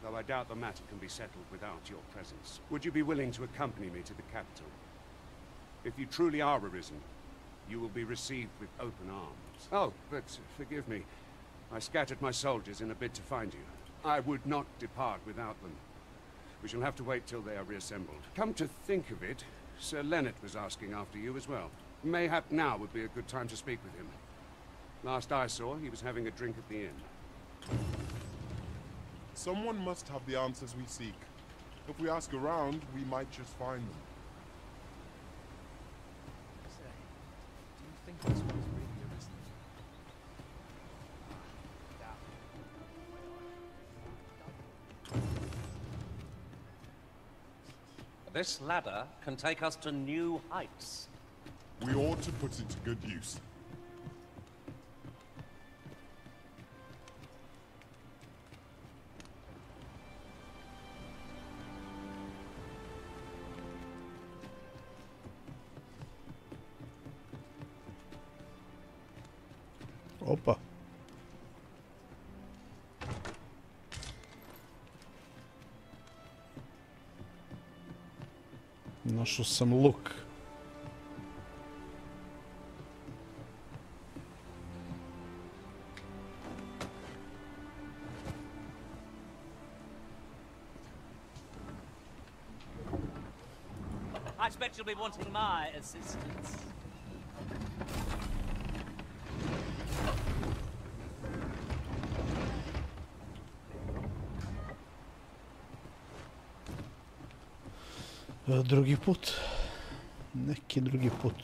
though I doubt the matter can be settled without your presence. Would you be willing to accompany me to the capital? If you truly are arisen, you will be received with open arms. Oh, but forgive me. I scattered my soldiers in a bid to find you. I would not depart without them. We shall have to wait till they are reassembled. Come to think of it, Sir Leonard was asking after you as well. Mayhap now would be a good time to speak with him. Last I saw, he was having a drink at the inn. Someone must have the answers we seek. If we ask around, we might just find them. Say, do you think this one's really arisen? This ladder can take us to new heights. We ought to put it to good use. Opa. Našao sam luk. I expect you'll be wanting my assistance. Drugi put. Neki drugi put.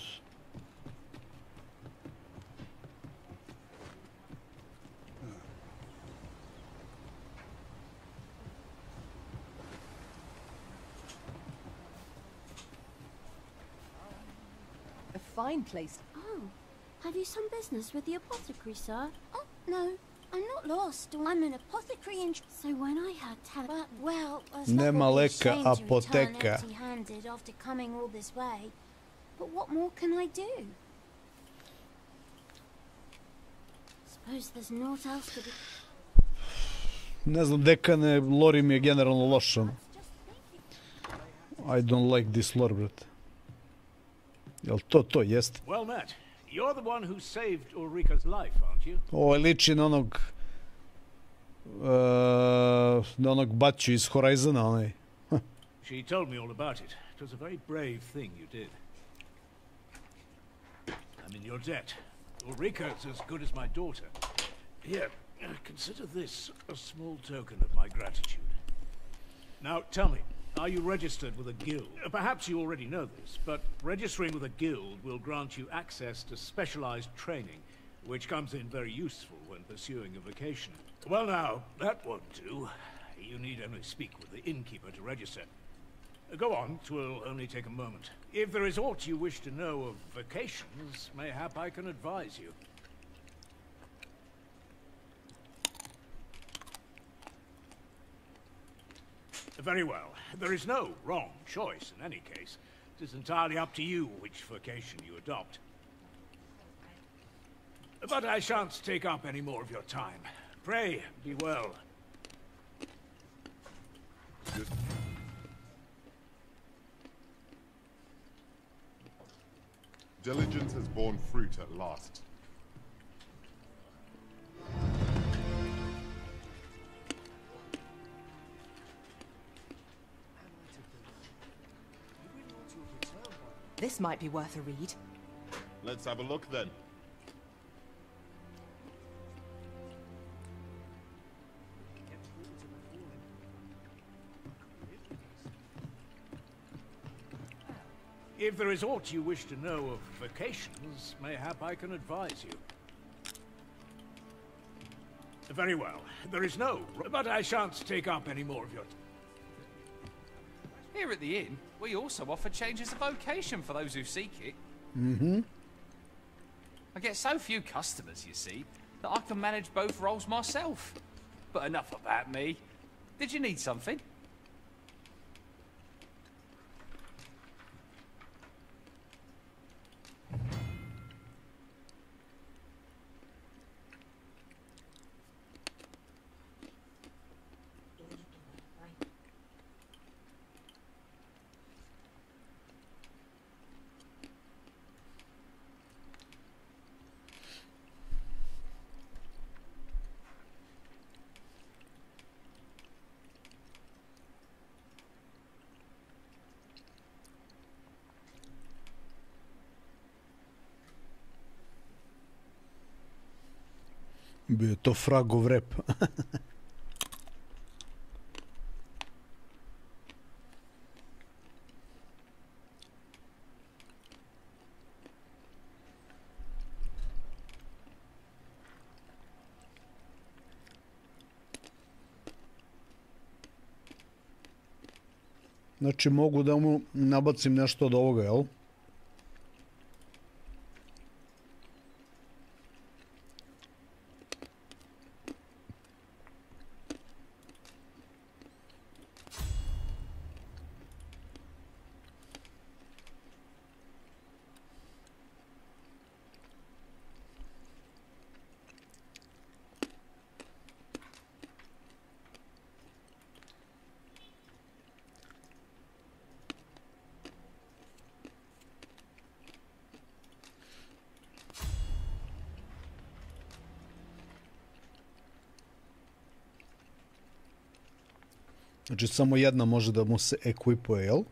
A fine place. Oh, have you some business with the apothecary, sir? Oh, no. I'm not lost. I'm an apothecary in... So when I had well, Nema leka apoteka. Empty-handed after coming all this way. But what more can I do? Suppose there's naught else to be... Ne znam, dekane, lore mi je generalno loša. I don't like this lore, brate. Jel to jest? Well met. You're the one who saved Ulrika's life, aren't you? Ovo liči na onog baču iz Horizona, onaj. She told me all about it. It was a very brave thing you did. I'm in your debt. Ulrika's as good as my daughter. Here, consider this a small token of my gratitude. Now, tell me, are you registered with a guild? Perhaps you already know this, but registering with a guild will grant you access to specialized training, which comes in very useful when pursuing a vocation. Well now, that won't do. You need only speak with the innkeeper to register. Go on, 'twill only take a moment. If there is aught you wish to know of vocations, mayhap I can advise you. Very well. There is no wrong choice in any case. It is entirely up to you which vocation you adopt. But I shan't take up any more of your time. Pray, be well. Diligence has borne fruit at last. This might be worth a read. Let's have a look then. If there is aught you wish to know of vacations, mayhap I can advise you. Very well. There is no, but I shan't take up any more of your time. Here at the inn, we also offer changes of vocation for those who seek it. Mm-hmm. I get so few customers, you see, that I can manage both roles myself. But enough about me. Did you need something? Bio je to fragov rep. Znači mogu da mu nabacim nešto od ovoga, jel? Znači samo jedna može da mu se ekvipuje, jel?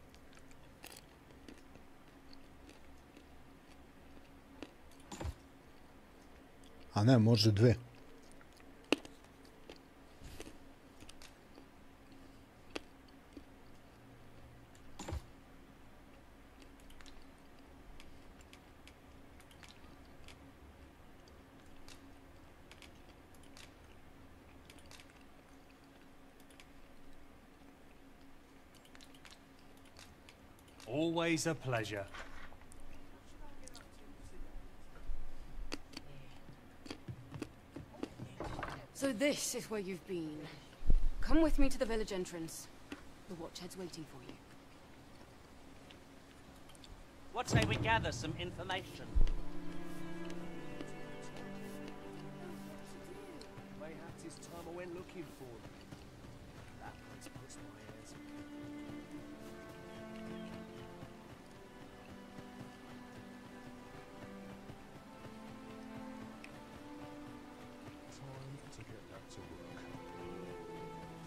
A ne, može dve. Always a pleasure. So this is where you've been. Come with me to the village entrance. The watchhead's waiting for you. What say we gather some information? Mayhaps it's time I went looking for them. That place puts my hairs.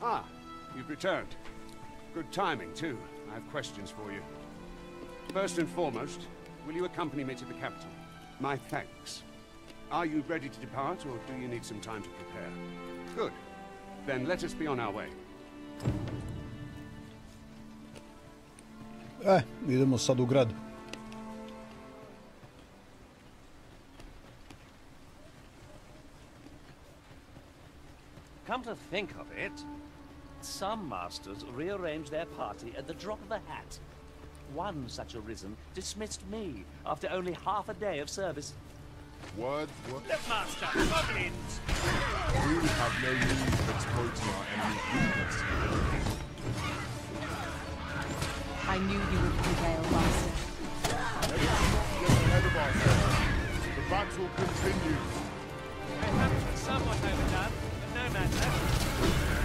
Ah, you've returned. Good timing, too. I have questions for you. First and foremost, will you accompany me to the capital? My thanks. Are you ready to depart, or do you need some time to prepare? Good. Then let us be on our way. Idemo sad u grad. Come to think of it, some masters rearrange their party at the drop of a hat. One such arisen dismissed me after only half a day of service. What? Look, Master, goblins! We have no means of exploiting our enemy's weakness. I knew you would prevail, Master. Let us not get ahead of ourselves. The battle continues. Perhaps somewhat overdone, but no matter.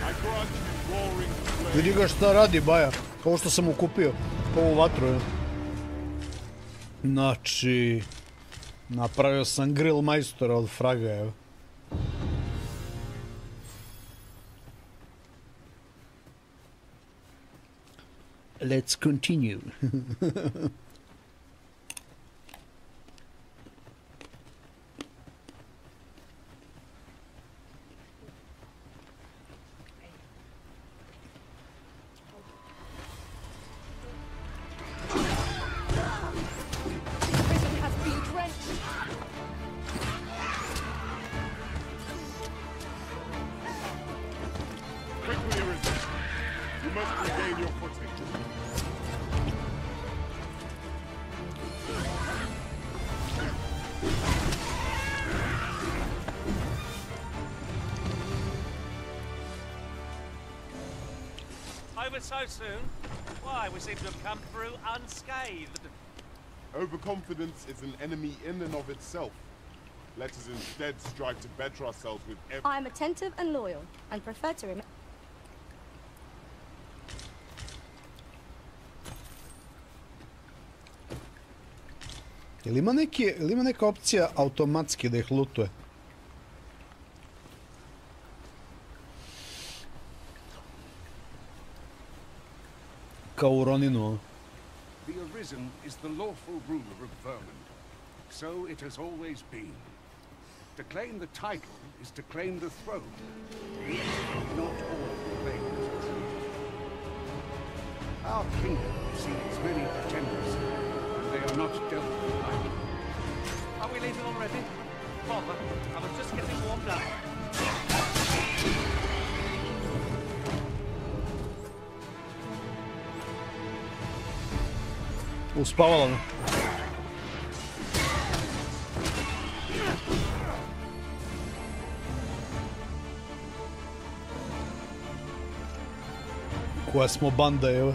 I grant you roaring flame. Vidi ga šta radi, Baja. Kao što sam mu kupio ovu vatru, je. Znači... Napravio sam grill majstora od fraga, evo. Let's continue. must regain your footing. Over so soon? Why, we seem to have come through unscathed. Overconfidence is an enemy in and of itself. Let us instead strive to better ourselves with every... I'm attentive and loyal, and prefer to remain... Ili ima neka opcija automatski da ih lutuje? Kao u Roninu. The Arisen is the lawful ruler of Vermund. So it has always been. To claim the title is to claim the throne. Yet not all claim it. Our kingdom sees many pretenders, and they are not dealt with lightly. Are we leaving already? Bother, I was just getting warmed up. Uspavala me. Koja smo banda, evo.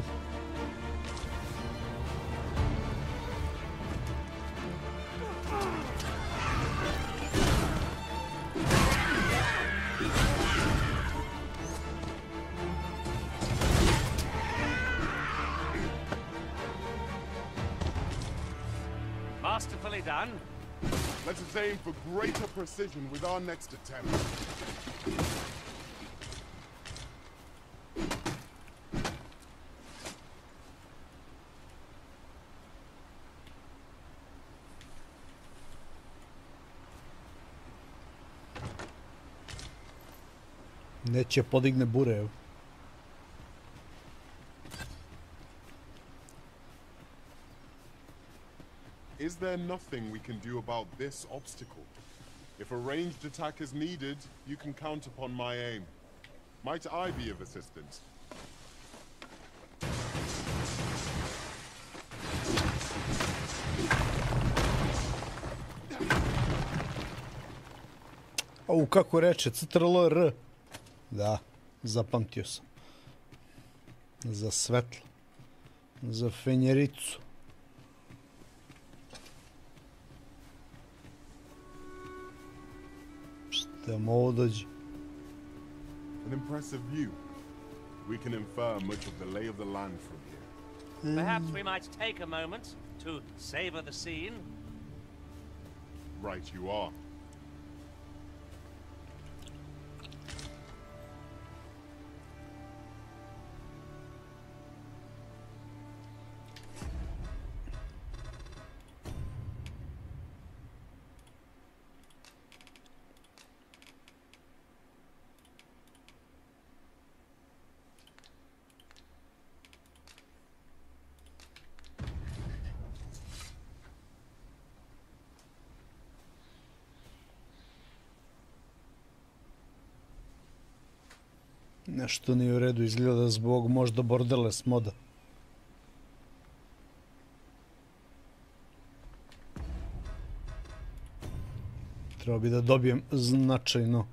Masterfully done. Let us aim for greater precision with our next attempt. Neće podigne bure, evo. Is there nothing we can do about this obstacle? If a ranged attack is needed, you can count upon my aim. Might I be of assistance? Au, kako reče, CTRL-R. Da, zapamtio sam. Za svetlo. Za fenjericu. Šta mu ovo dođe? An impressive view. We can infer much of the lay of the land from here. Perhaps we might take a moment to savor the scene. Right you are. Nešto nije u redu, izgleda zbog možda borderless moda. Treba bi da dobijem značajno.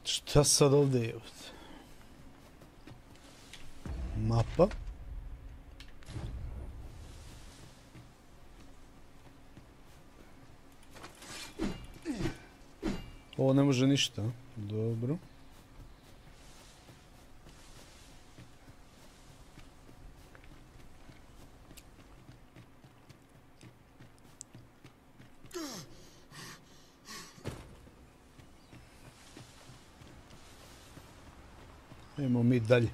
Šta sad ovdje je? Mapa. Ovo ne može ništa. Dobro. Idemo mi dalje.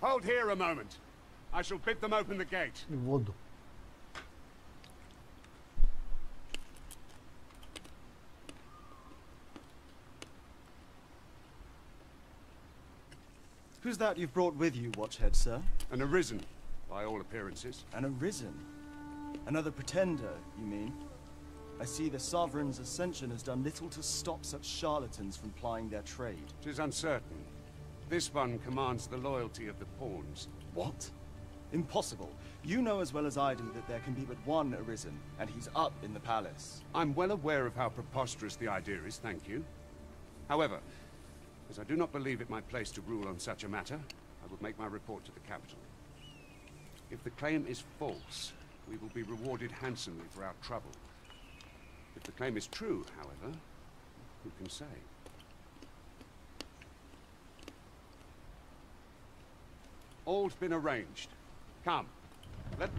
Hold here a moment. I shall bid them open the gate. Vodu. Who's that you've brought with you, Watchhead, sir? An arisen, by all appearances. An arisen? Another pretender, you mean? I see the Sovereign's ascension has done little to stop such charlatans from plying their trade. 'Tis uncertain. This one commands the loyalty of the pawns. What? Impossible. You know as well as I do that there can be but one arisen, and he's up in the palace. I'm well aware of how preposterous the idea is, thank you. However, as I do not believe it my place to rule on such a matter, I will make my report to the capital. If the claim is false, we will be rewarded handsomely for our trouble. If the claim is true, however, who can say? All's been arranged. Come, let...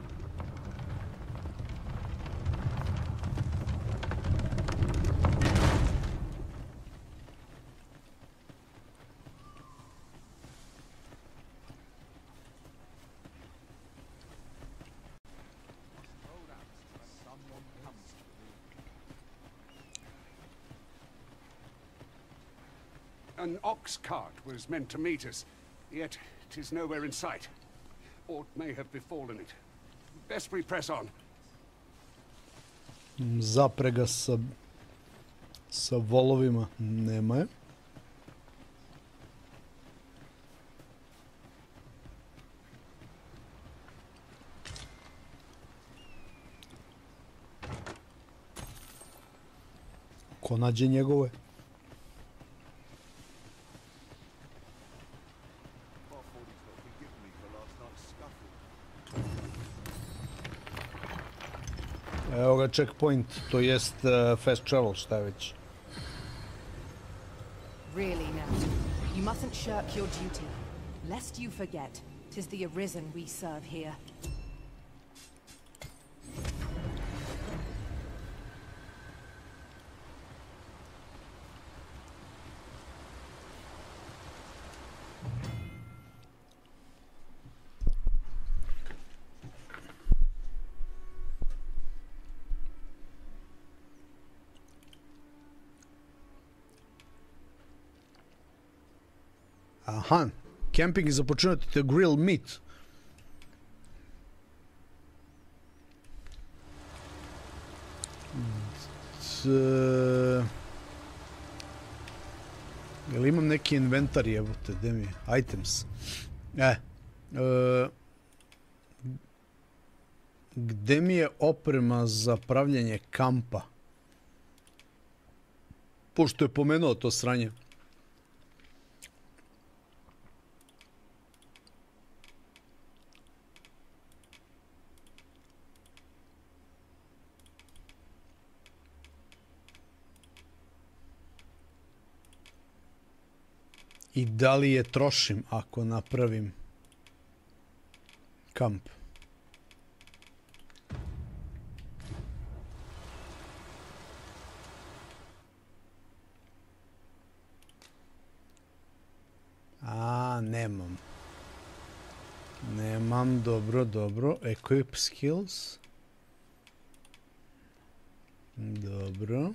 An ox cart was meant to meet us, yet 'tis nowhere in sight. Aught may have befallen it. Best we press on. Zaprega sa volovima nema je. Ko nađe njegove? Evo ga checkpoint, to jest fast travel, šta je već. Really now, you mustn't shirk your duty, lest you forget, 'tis the arisen we serve here. Aha, camping is opportunity to grill meat. Jel imam neki inventar, jebote, gde mi je? Items. Gde mi je oprema za pravljenje kampa? Pošto je pomenuo to sranje. I da li je trošim ako napravim kamp? A, nemam. Nemam, dobro, dobro. Equip skills. Dobro.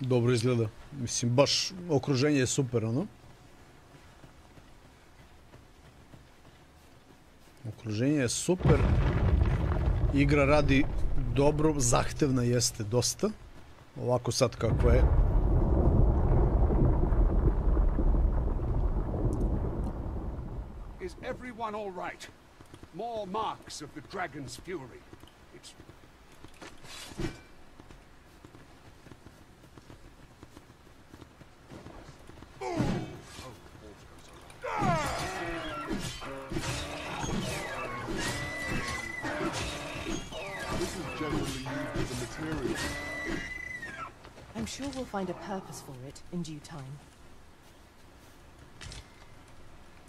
Dobro izgleda. Mislim, baš okruženje je super, ono. Okruženje je super. Igra radi dobro, zahtevna jeste dosta. Ovako sad kako je. Is everyone all right? More marks of the dragon's fury. It's... I'm sure we'll find a purpose for it in due time.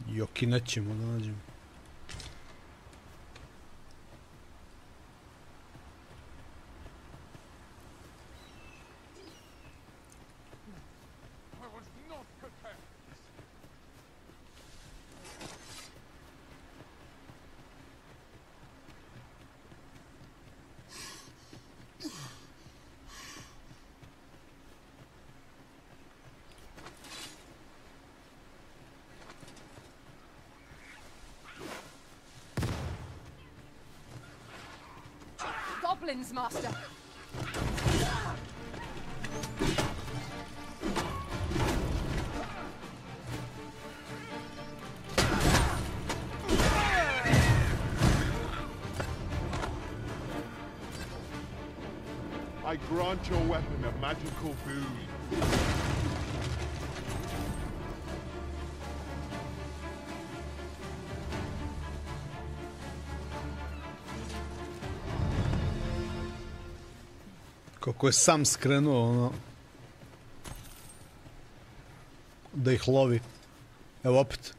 Joki nećemo da nađemo. goblins, master. I grant your weapon a magical boon. Kako je sam skrenuo, ono, da ih lovi. Evo opet.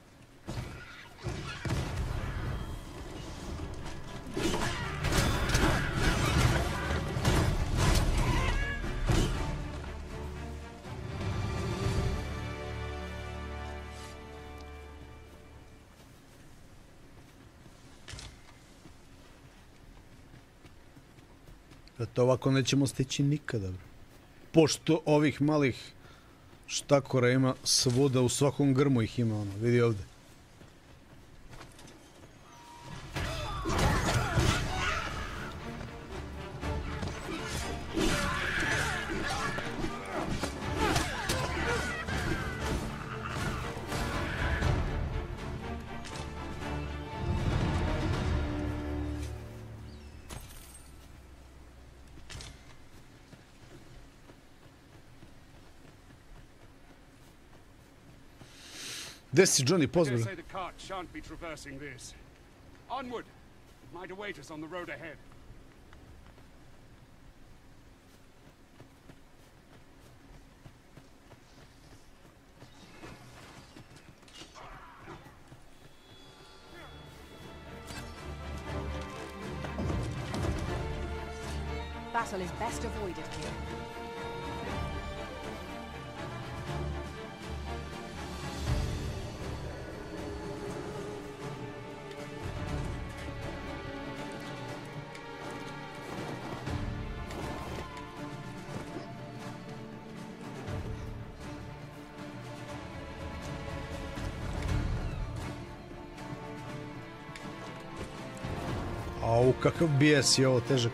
To ovako nećemo stići nikada. Pošto ovih malih štakora ima svuda, u svakom grmu ih ima, ono, vidi ovdje. Gdje si, Johnny, pozdrav. I dare say the cart shan't be traversing this. Onward! Might await us on the road ahead. Battle is best avoided here. Au, kakav bijes je ovo težak.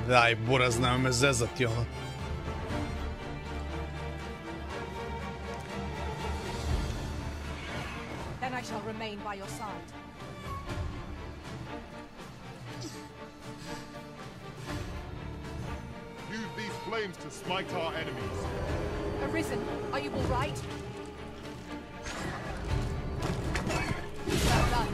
Daj, buraz, nema me zezati, ono. Then I shall remain by your side. Use these flames to smite our enemies. Arisen, are you all right? Well done.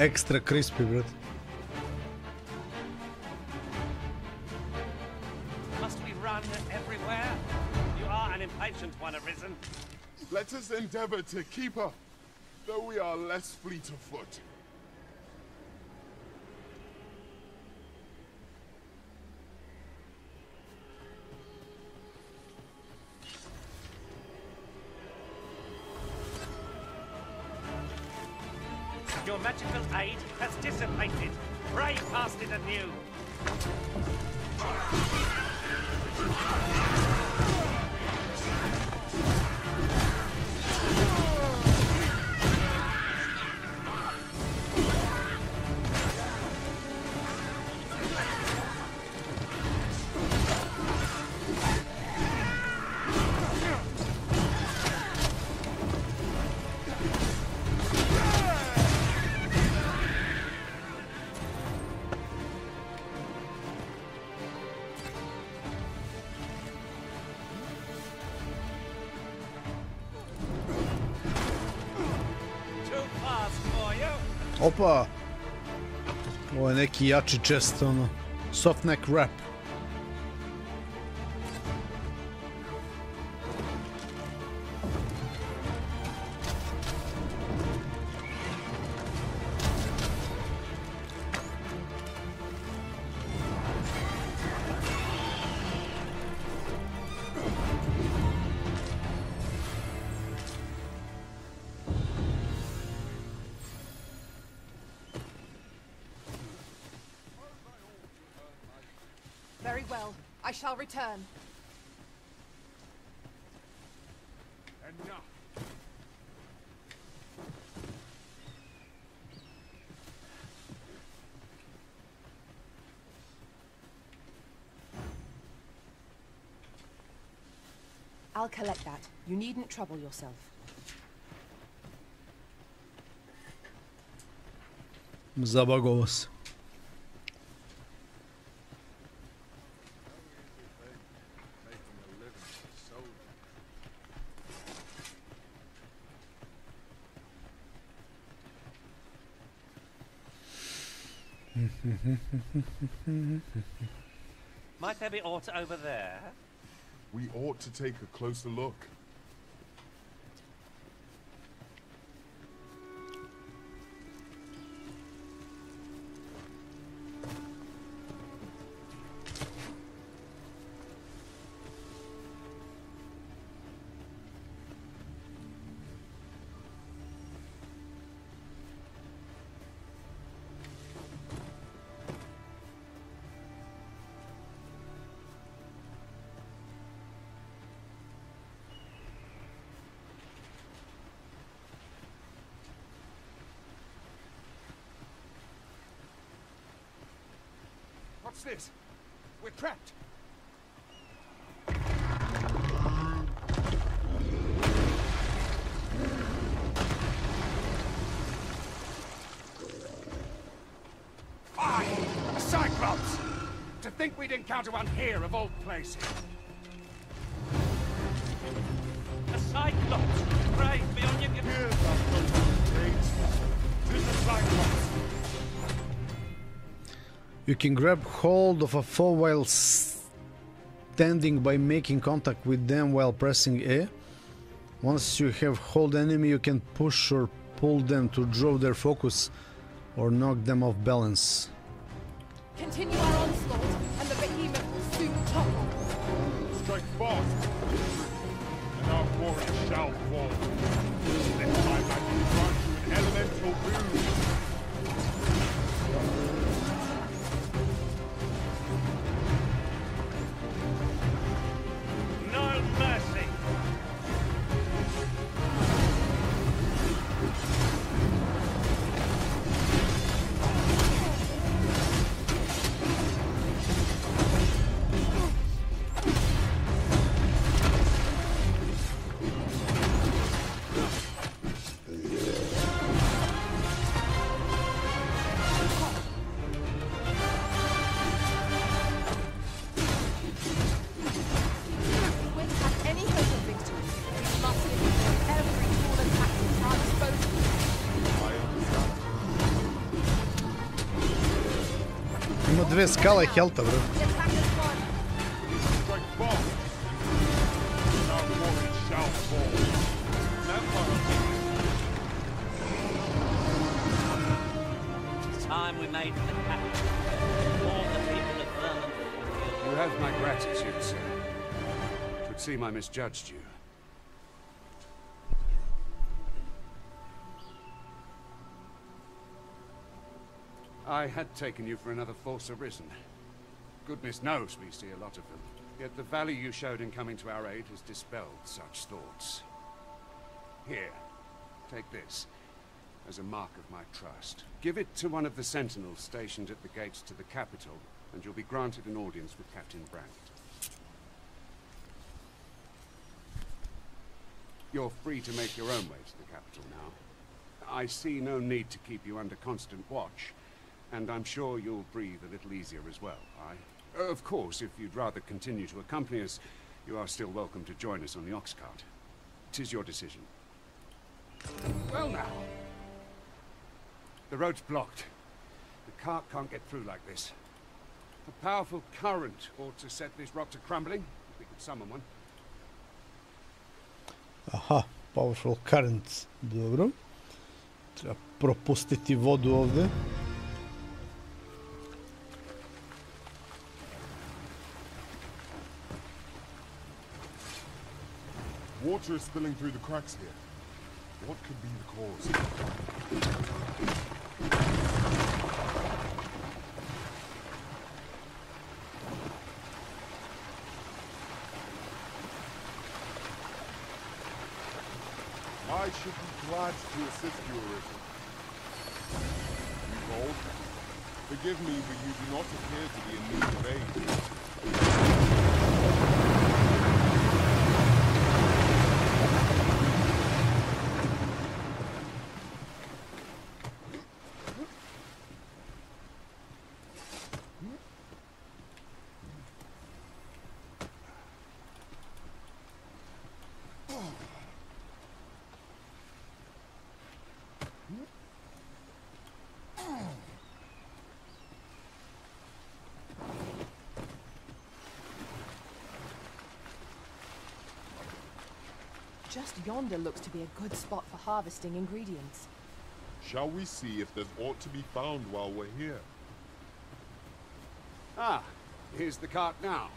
Extra crispy, brat. Must we run everywhere? You are an impatient one, Arisen. Let us endeavor to keep up, though we are less fleet of foot. Your magical aid has dissipated. Pray cast it anew. Opa! Ovo je neki jači chest, ono. Soft neck wrap. Very well. I shall return. Enough. I'll collect that. You needn't trouble yourself. Zabagovo se. Might there be aught over there? We ought to take a closer look. What's this? We're trapped. Fine! A Cyclops! To think we'd encounter one here of all places. A Cyclops! Pray, beyond your... Here's our Tis a Cyclops! You can grab hold of a foe while standing by making contact with them while pressing A. Once you have hold enemy, you can push or pull them to draw their focus or knock them off balance. Continue our onslaught, and the behemoth will soon topple. Strike fast, and our warrior shall fall. This time I can grant you an elemental boon. Ima dve skale helta, bro. Time we made for the capital. All the people of Vermont. You have my gratitude, sir. Should seem I misjudged you. I had taken you for another false arisen. Goodness knows we see a lot of them. Yet the value you showed in coming to our aid has dispelled such thoughts. Here, take this, as a mark of my trust. Give it to one of the sentinels stationed at the gates to the capital, and you'll be granted an audience with Captain Brandt. You're free to make your own way to the capital now. I see no need to keep you under constant watch. And I'm sure you'll breathe a little easier as well, aye? Of course, if you'd rather continue to accompany us, you are still welcome to join us on the ox cart. 'Tis your decision. Well now. The road's blocked. The cart can't get through like this. A powerful current ought to set this rock to crumbling. If we could summon one. Aha, powerful current. Dobro. Treba propustiti vodu ovde. Water is spilling through the cracks here. What could be the cause? I should be glad to assist you, Arisen. You bold? Forgive me, but you do not appear to be in need of aid. Just yonder looks to be a good spot for harvesting ingredients. Shall we see if there's aught to be found while we're here? Ah, here's the cart now.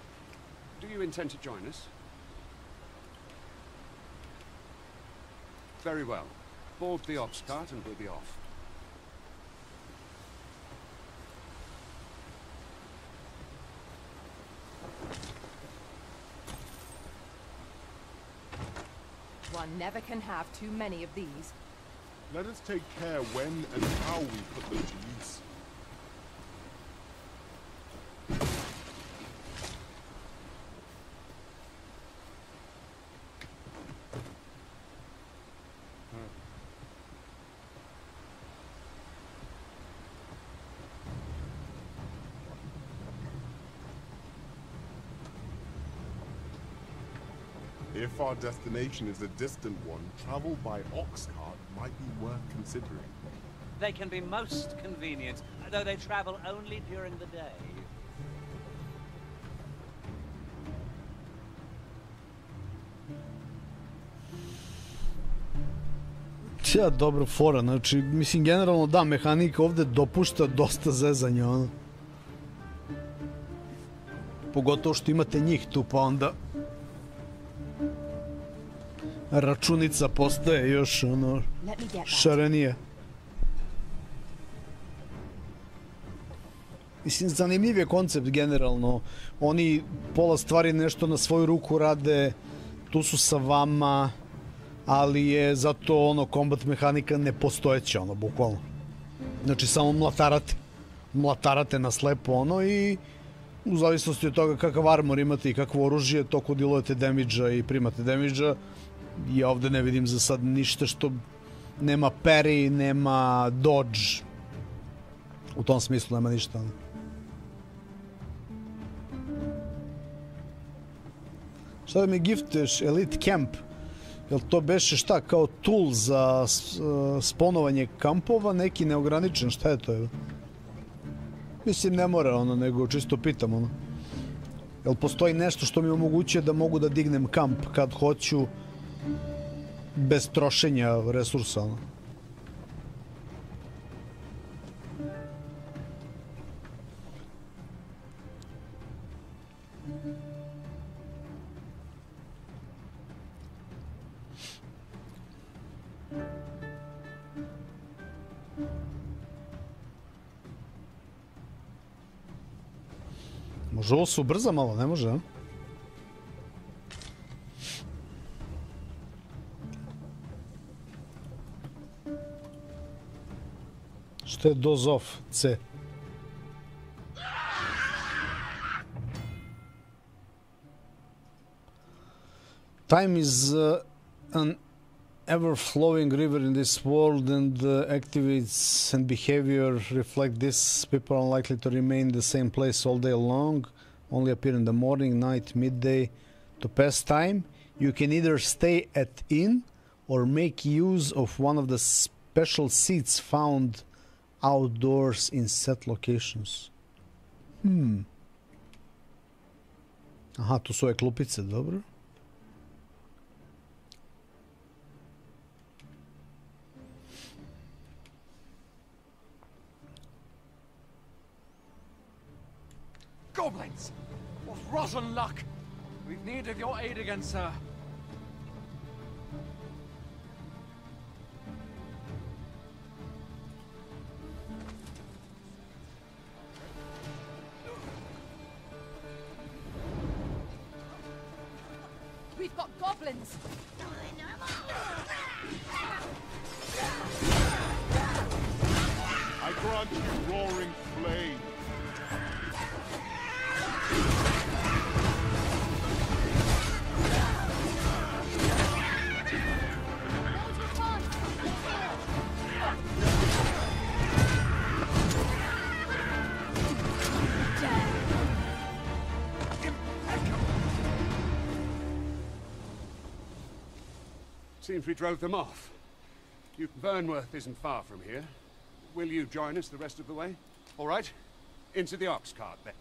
Do you intend to join us? Very well. Board the ox cart and we'll be off. One never can have too many of these. Let us take care when and how we put them to use. If our destination is a distant one, travel by ox cart might be worth considering. They can be most convenient, though they travel only during the day. Ja, dobro fora, znači, mislim, generalno da, mehanika ovde dopušta dosta zezanja, ono. Pogotovo što imate njih tu, pa onda računica postaje još, ono, šarenije. Mislim, zanimljiv je koncept generalno. Oni pola stvari nešto na svoju ruku rade, tu su sa vama, ali je zato, ono, kombat mehanika nepostojeća, ono, bukvalno. Znači, samo mlatarate na slepo, ono, i u zavisnosti od toga kakav armor imate i kakvo oružje, toliko dilujete damage-a i primate damage-a. Ja ovde ne vidim za sad ništa što nema parry, nema dodge. U tom smislu nema ništa. Šta da mi giftuješ? Elite Camp. Jel to beše šta? Kao tool za sponovanje kampova? Neki neograničen? Šta je to? Mislim, ne mora ono, nego čisto pitam ono. Jel postoji nešto što mi omogućuje da mogu da dignem kamp kad hoću bez trošenja resursa, ono? Može ovo se ubrza malo, ne može, a? Što je doze off? C. Time is an ever-flowing river in this world, and activities and behavior reflect this. People are unlikely to remain in the same place all day long, only appear in the morning, night, midday. To pass time, you can either stay at inn or make use of one of the special seats found outdoors in set locations. Aha, tu su ove klupice, dobro. Goblins! What rotten luck! We've need of your aid again, sir. We've got goblins! I grant you roaring flame. Seems we drove them off. Burnworth isn't far from here. Will you join us the rest of the way? All right. Into the ox cart, then.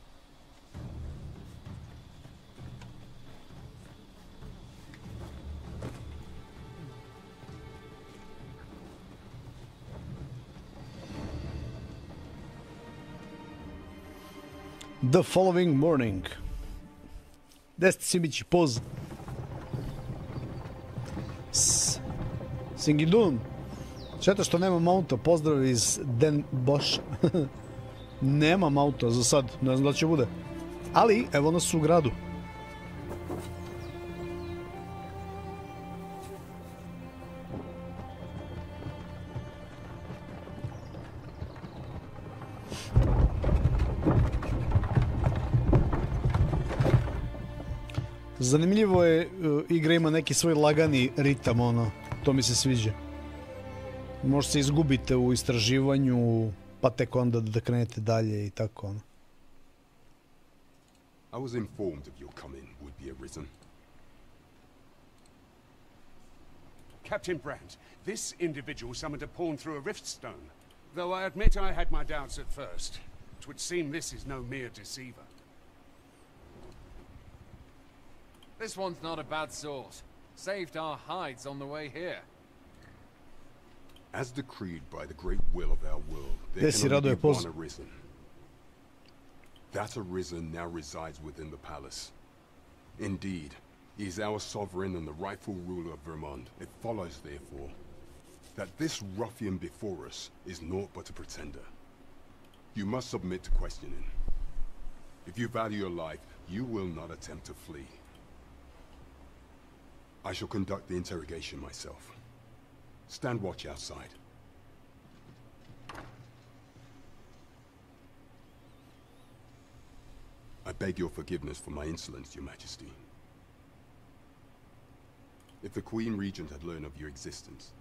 The following morning. Deste Simici pose. Singidun. Šteta što nemam auto. Pozdrav iz Den Bosch. Nemam auto za sad. Ne znam da će bude. Ali evo nas u gradu. Zanimljivo je, igra ima neki svoj lagani ritam, ono, to mi se sviđa. Možda se izgubite u istraživanju, pa tek onda da krenete dalje i tako, ono. I was informed of your coming would be arisen. Captain Brandt, this individual summoned a pawn through a rift stone. Though I admit I had my doubts at first. It would seem this is no mere deceiver. This one's not a bad sort. Saved our hides on the way here. As decreed by the great will of our world, there can only be one arisen. That arisen now resides within the palace. Indeed, he is our sovereign and the rightful ruler of Vermont. It follows, therefore, that this ruffian before us is naught but a pretender. You must submit to questioning. If you value your life, you will not attempt to flee. I shall conduct the interrogation myself. Stand watch outside. I beg your forgiveness for my insolence, Your Majesty. If the Queen Regent had learned of your existence,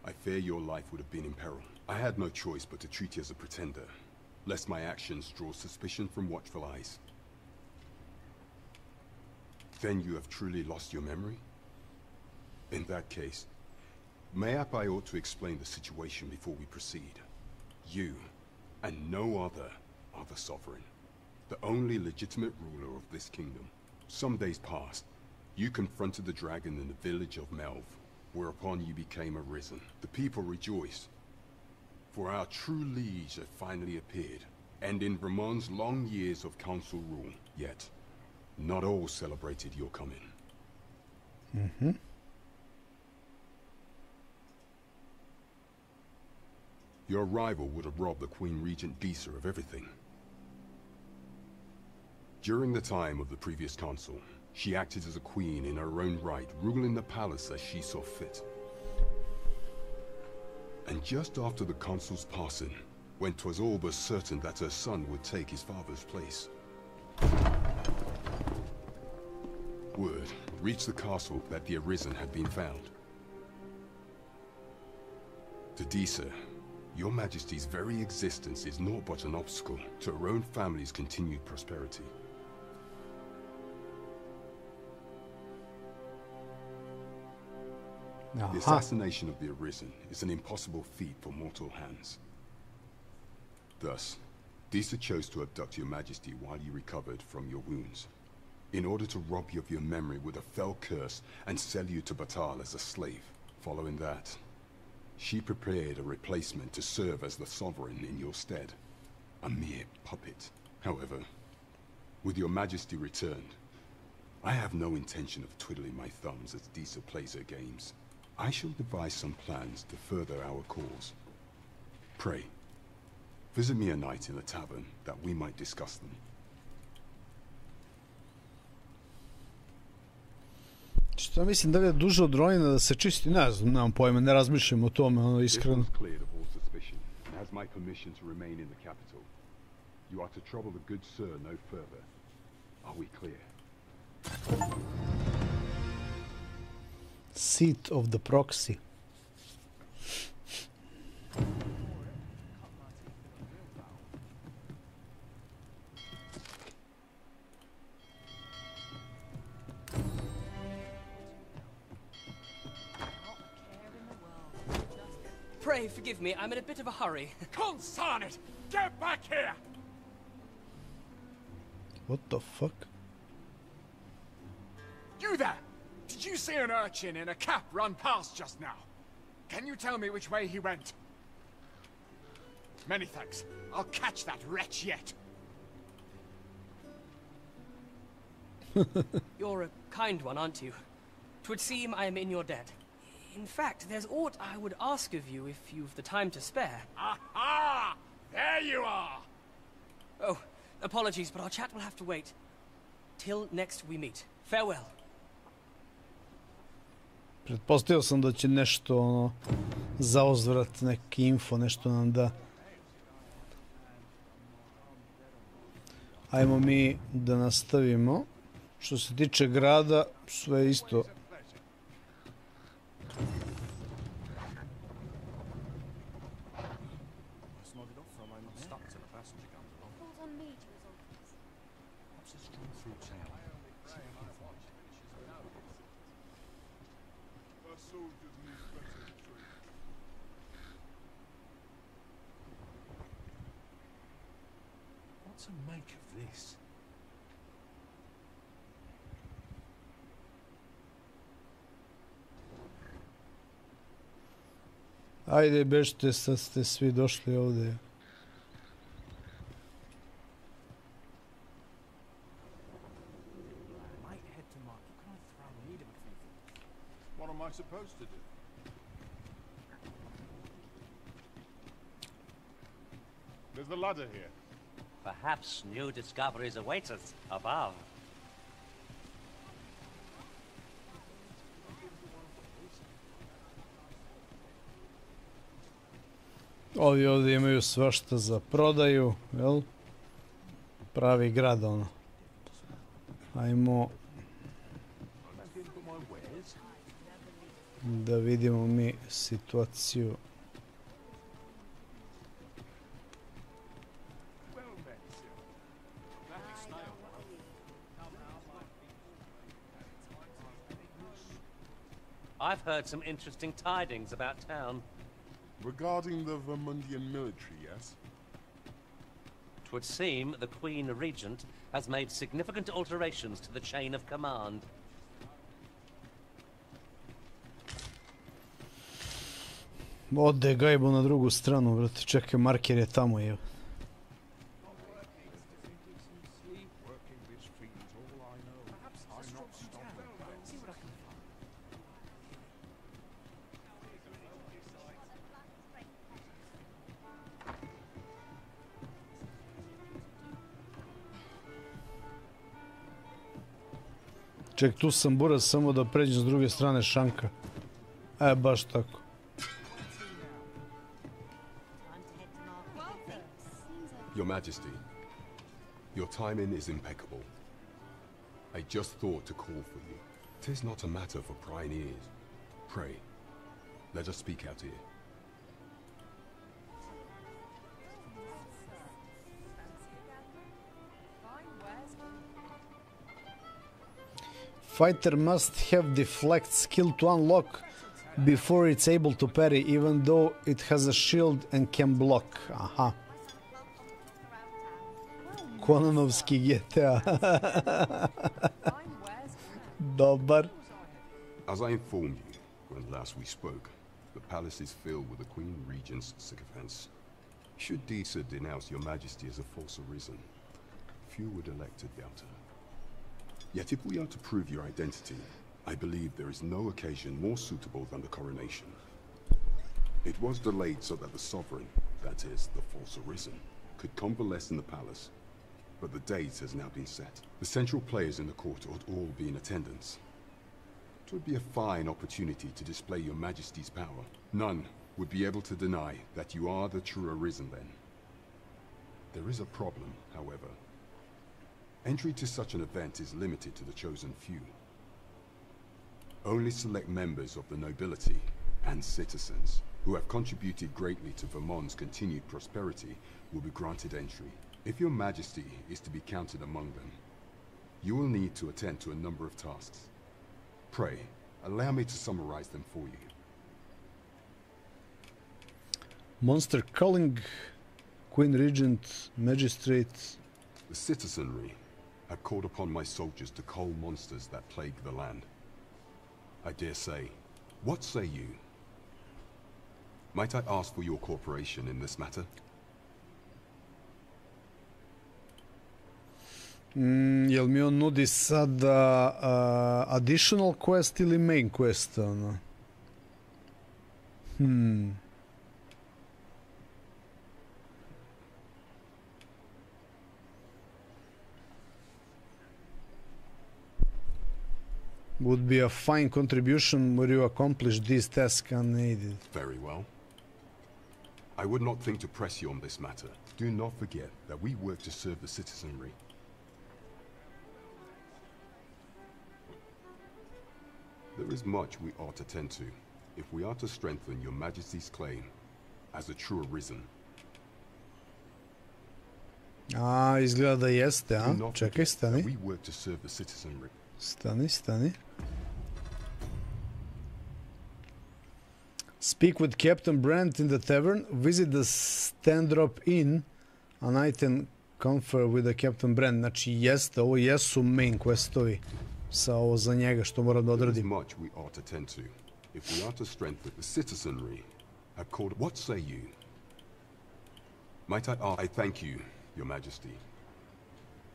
I fear your life would have been in peril. I had no choice but to treat you as a pretender, lest my actions draw suspicion from watchful eyes. Then you have truly lost your memory? In that case, mayhap I ought to explain the situation before we proceed. You, and no other, are the sovereign, the only legitimate ruler of this kingdom. Some days past, you confronted the dragon in the village of Melv, whereupon you became arisen. The people rejoiced, for our true liege had finally appeared, and in Vermont's long years of council rule. Yet, not all celebrated your coming. Mm-hmm. Your arrival would have robbed the Queen Regent Disa of everything. During the time of the previous council, she acted as a queen in her own right, ruling the palace as she saw fit. And just after the consul's passing, when 'twas all but certain that her son would take his father's place, word reached the castle that the arisen had been found. To Disa, Your Majesty's very existence is naught but an obstacle to her own family's continued prosperity. The assassination of the arisen is an impossible feat for mortal hands. Thus, Disa chose to abduct your majesty while you recovered from your wounds, in order to rob you of your memory with a fell curse and sell you to Batal as a slave. Following that, she prepared a replacement to serve as the sovereign in your stead. A mere puppet. However, with your majesty returned, I have no intention of twiddling my thumbs as Disa plays her games. I shall devise some plans to further our cause. Pray, visit me a night in the tavern that we might discuss them. Što mislim da li je duže od Ronina da se čisti? Ne znam, nemam pojma, ne razmišljam o tome, ono, iskreno. You are to trouble the good sir no further. Are we clear? Seat of the proxy. Pray forgive me, I'm in a bit of a hurry. Consign it! Get back here! What the fuck? You there! Did you see an urchin in a cap run past just now? Can you tell me which way he went? Many thanks. I'll catch that wretch yet. You're a kind one, aren't you? 'Twould seem I am in your debt. In fact, there's aught I would ask of you if you've the time to spare. Aha! There you are! Oh, apologies, but our chat will have to wait. Till next we meet. Farewell. Pretpostavio sam da će nešto, ono, za uzvrat, neki info, nešto nam da. Ajmo mi da nastavimo. Što se tiče grada, sve isto. What to make of this? Ajde, bežite, sad ste svi došli ovdje. What am I supposed to do? There's the ladder here. Perhaps new discoveries await us above. Ovi ovdje imaju svašta za prodaju, jel? Pravi grad, ono. Ajmo da vidimo mi situaciju. I've heard some interesting tidings about town. Regarding the Vermundian military, yes? 'Twould seem the Queen Regent has made significant alterations to the chain of command. Ode Gajbo na drugu stranu, brate. Čekaj, marker je tamo, je. Ček, tu sam buraz, samo da pređem s druge strane šanka. Baš tako. Your Majesty, your timing is impeccable. I just thought to call for you. 'Tis not a matter for prying ears. Pray, let us speak out here. Fighter must have deflect skill to unlock before it's able to parry, even though it has a shield and can block. Aha. Konanovski GTA. Dobar. As I informed you when last we spoke, the palace is filled with the Queen Regent's sycophants. Should Disa denounce your majesty as a false arisen, few would elect to doubt her. Yet if we are to prove your identity, I believe there is no occasion more suitable than the coronation. It was delayed so that the sovereign, that is, the false arisen, could convalesce in the palace, but the date has now been set. The central players in the court ought all be in attendance. It would be a fine opportunity to display your majesty's power. None would be able to deny that you are the true arisen then. There is a problem, however. Entry to such an event is limited to the chosen few. Only select members of the nobility and citizens who have contributed greatly to Vermont's continued prosperity will be granted entry. If your majesty is to be counted among them, you will need to attend to a number of tasks. Pray, allow me to summarize them for you. Monster culling, Queen Regent, Magistrates. The citizenry have called upon my soldiers to cull monsters that plague the land. I dare say, what say you? Might I ask for your cooperation in this matter? Jel mi on nudi sada additional quest ili main quest? Ono? Would be a fine contribution where you accomplish this task unaided. Very well. I would not think to press you on this matter. Do not forget that we work to serve the citizenry. There is much we ought to tend to if we are to strengthen your majesty's claim as a true arisen. Izgleda da jeste, a? Čekaj, stani. We work to serve the citizenry. Stani. Speak with Captain Brent in the tavern. Visit the Standrop Inn. A night and confer with the Captain Brent. Znači, jeste, ovo jesu main questovi. Sa ovo za njega što moram da odradim. There is much we ought to tend to if we are to strengthen the citizenry have called. What say you? Might I thank you, your majesty.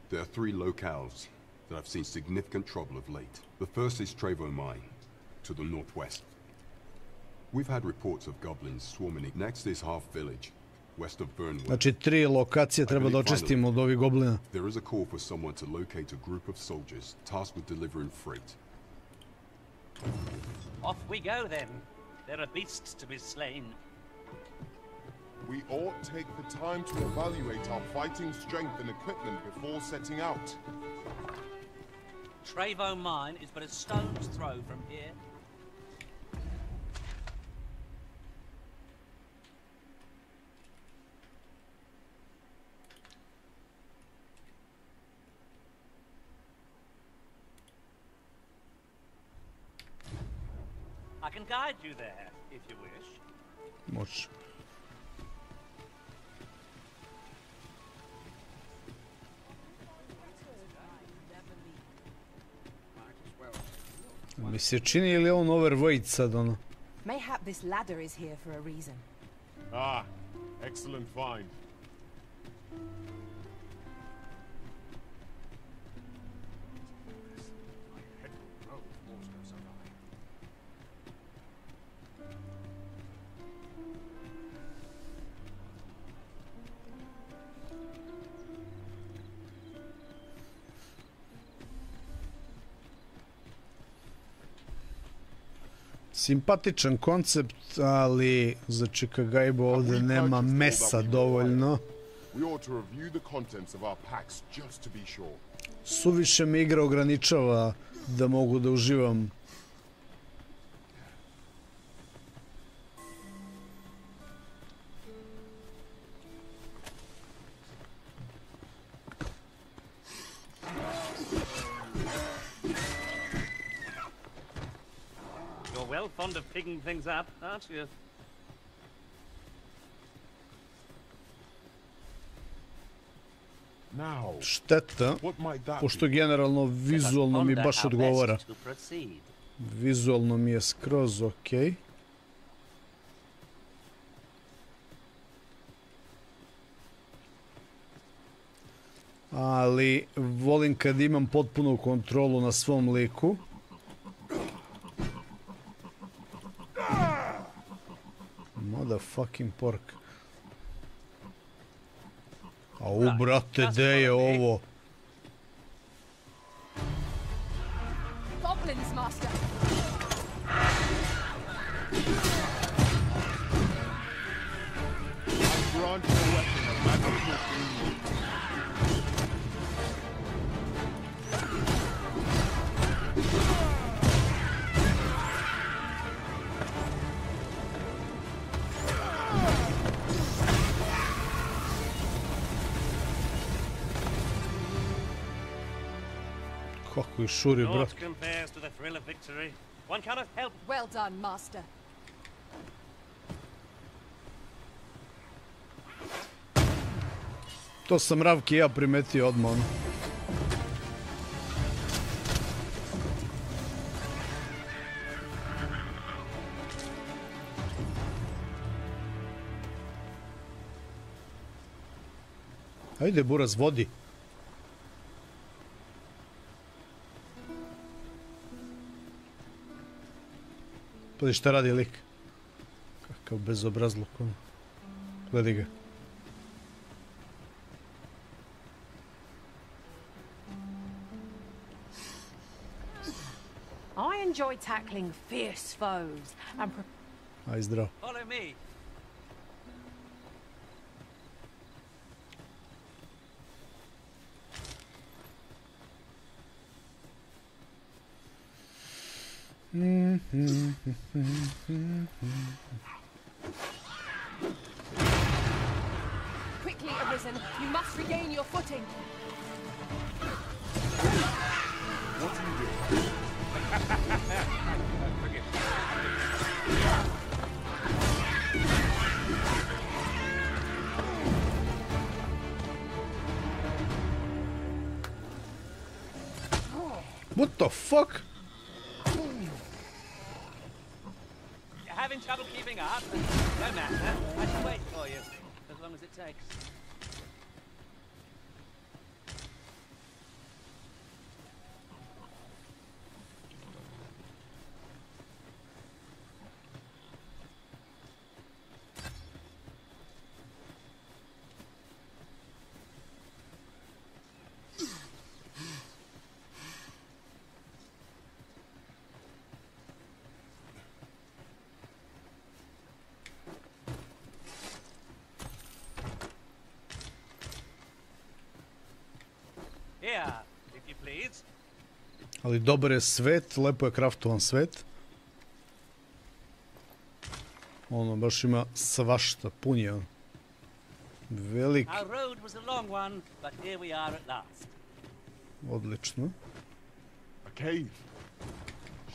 There are 3 locales that have seen significant trouble of late. The first is Trevo Mine, to the northwest. We've had reports of goblins swarming. Next is Half Village, west of Burnwood. Znači, 3 lokacije treba da očistimo od ovih goblina. There is a call for someone to locate a group of soldiers tasked with delivering freight. Off we go then. There are beasts to be slain. We ought take the time to evaluate our fighting strength and equipment before setting out. Trevo Mine is but a stone's throw from here. I can guide you there, if you wish. Može. Mi se čini ili on overweight sad, ono? Mayhap this ladder is here for a reason. Ah, excellent find. Simpatičan koncept, ali za Gajbo ovdje nema mesa dovoljno. Suviše me igra ograničava da mogu da uživam. Fond of picking things up, aren't you? Šteta, pošto generalno vizualno mi baš odgovara. Vizualno mi je skroz okej. Ali volim kad imam potpunu kontrolu na svom liku. Motherfucking pork. Au, brate, gde je ovo? Goblins, master. Kako je šuri, brat. Well done, master. To sam Ravki ja primetio odmah. Ajde, buraz, vodi. Padi šta radi lik. Kakav bezobrazluk on. Gledaj ga. I enjoy tackling fierce foes and Aj, zdravo. Follow me. Quickly, Arisen, you must regain your footing. What are you doing? What the fuck? You're having trouble keeping up? No matter. I can wait for you, as long as it takes. Ali dobar je svet, lepo je kraftovan svet. Ono, baš ima svašta, pun je on. Velik. Odlično. A cave.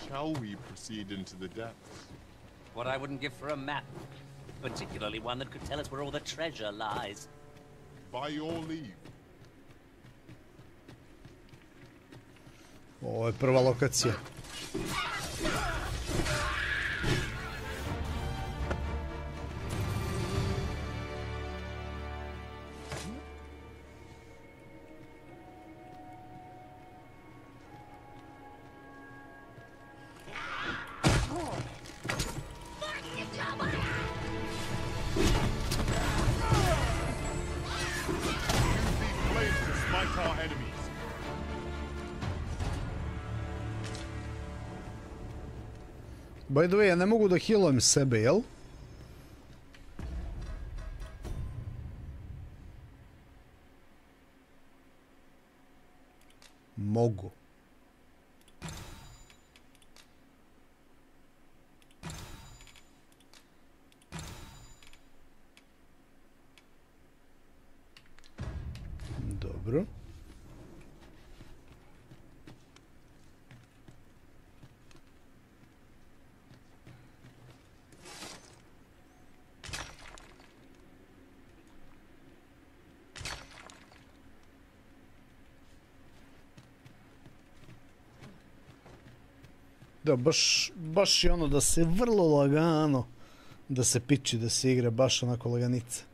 Shall we proceed into the depths? What I wouldn't give for a map, particularly one that could tell us where all the treasure lies. By your leave. Ovo je prva lokacija. By the way, ja ne mogu da healujem sebe, jel? Mogu. Dobro. Da, baš je ono da se vrlo lagano da se piči, da se igra baš onako laganica.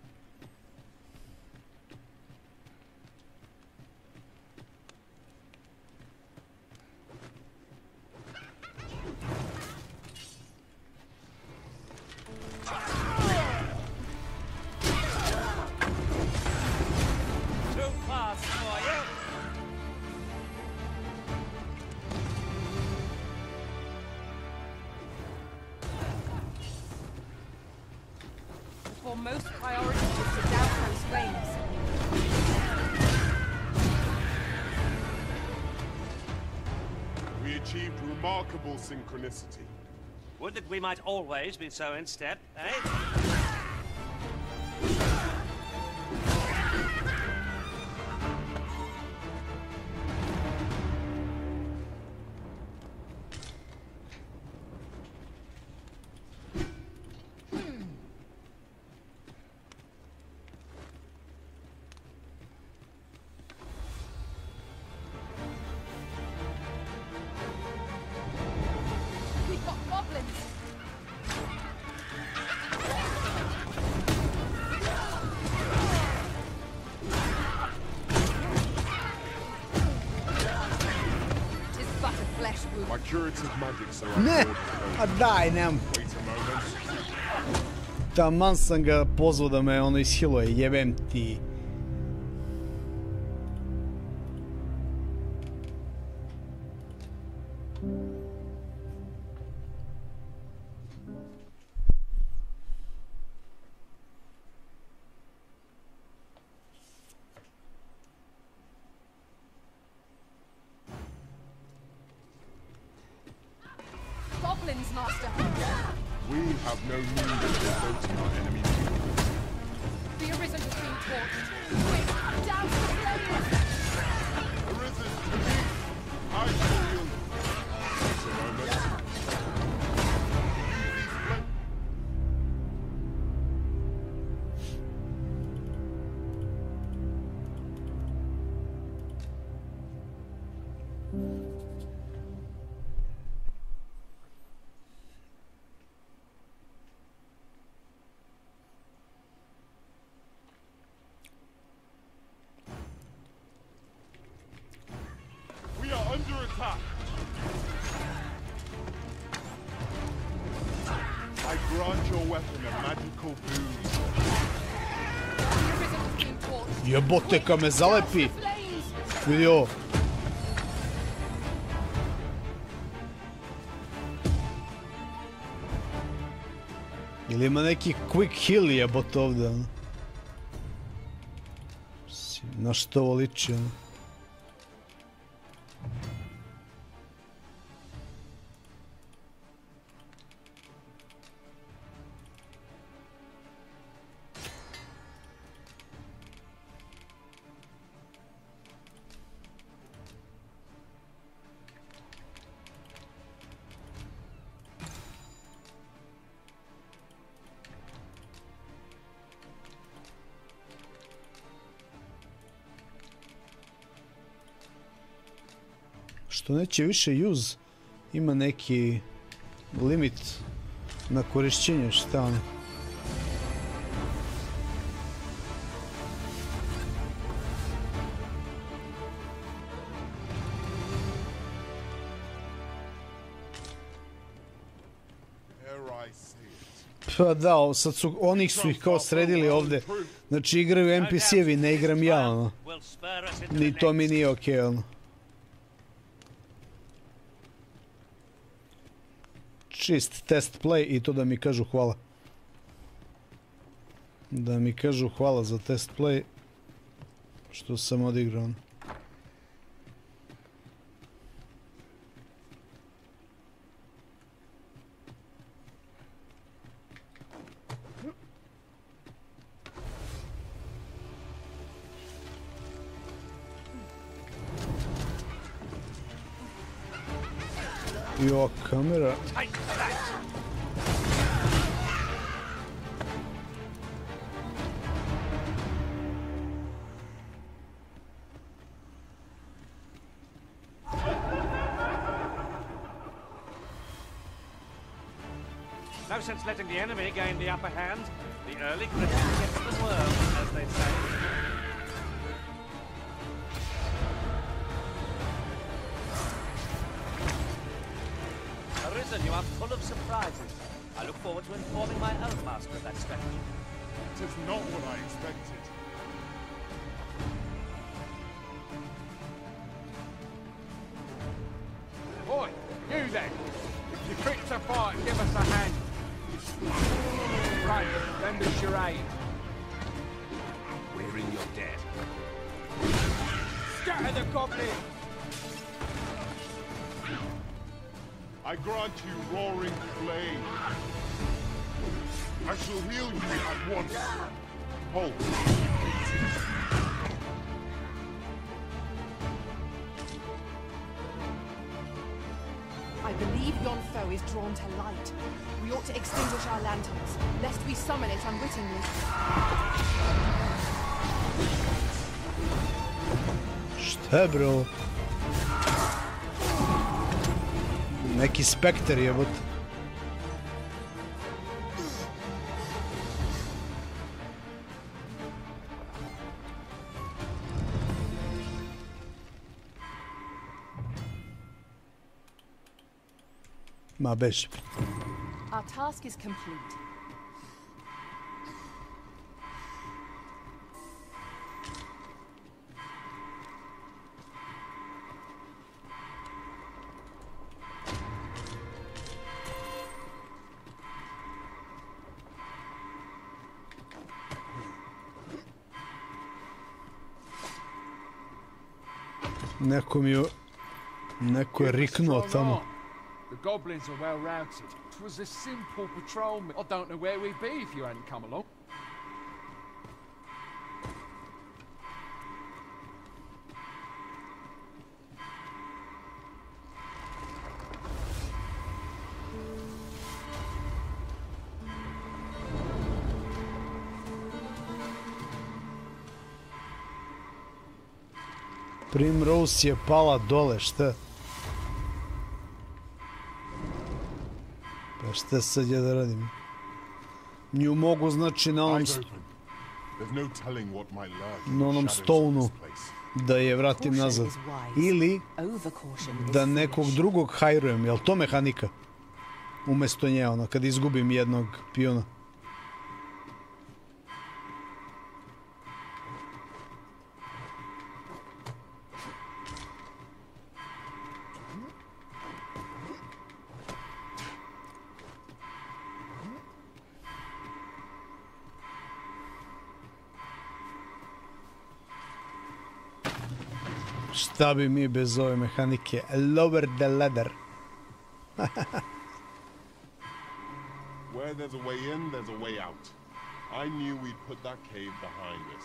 Most priority is to douse those flames. We achieved remarkable synchronicity. Would that we might always be so in step, eh? Ne, a daj, nemam. Taman sam ga pozvao da me ono ishiluje, jebem ti. Jebote, ka me zalepi. Vidi ovo. Ili ima neki quick heal jebote ovdje, ono. Na što ovo liči, ono. Što neće više use, ima neki limit na korišćenje, šta ono? Pa da, sad su, onih su ih kao sredili ovdje. Znači igraju NPC-evi, ne igram ja, ono. Ni to mi nije okej, ono. Čist test play i to da mi kažu hvala. Da mi kažu hvala za test play. Što sam odigrao. Jo, kamera. No sense letting the enemy gain the upper hand. The early critic gets the worm, as they say. Arisen, you are full of surprises. I look forward to informing my own master of that strategy. It is not what I expected. Boy, you then. If you're fit to fight, give us a hand. Right, lend us your aid. We're in your debt. Scatter the goblin! I grant you roaring flame. I shall heal you at once. Hold. I believe yon foe is drawn to light. We ought to extinguish our lanterns, lest we summon it unwittingly. Šta bro? Neki spekter jebot. Ma beži. Our task is complete. Neko je riknuo tamo. The goblins are well routed. It was a simple patrol. I don't know where we'd be if you hadn't come along. Primrose je pala dole, šta? Pa šta sad ja da radim? Nju mogu znači na onom stonu da je vratim nazad. Ili da nekog drugog hajrujem, jel to mehanika? Umesto nje, ono, kad izgubim jednog piona. Šta bi mi bez ove mehanike? Lower the ladder. Where there's a way in, there's a way out. I knew we'd put that cave behind us.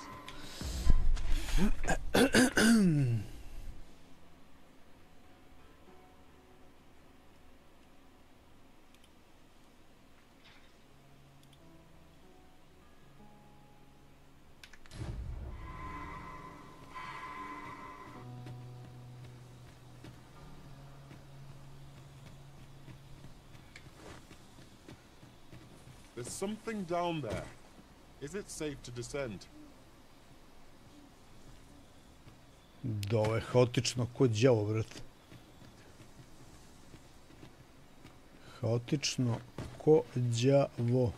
There's something down there. Is it safe to descend? Da, ovo je haotično ko đavo, brate. Haotično ko đavo.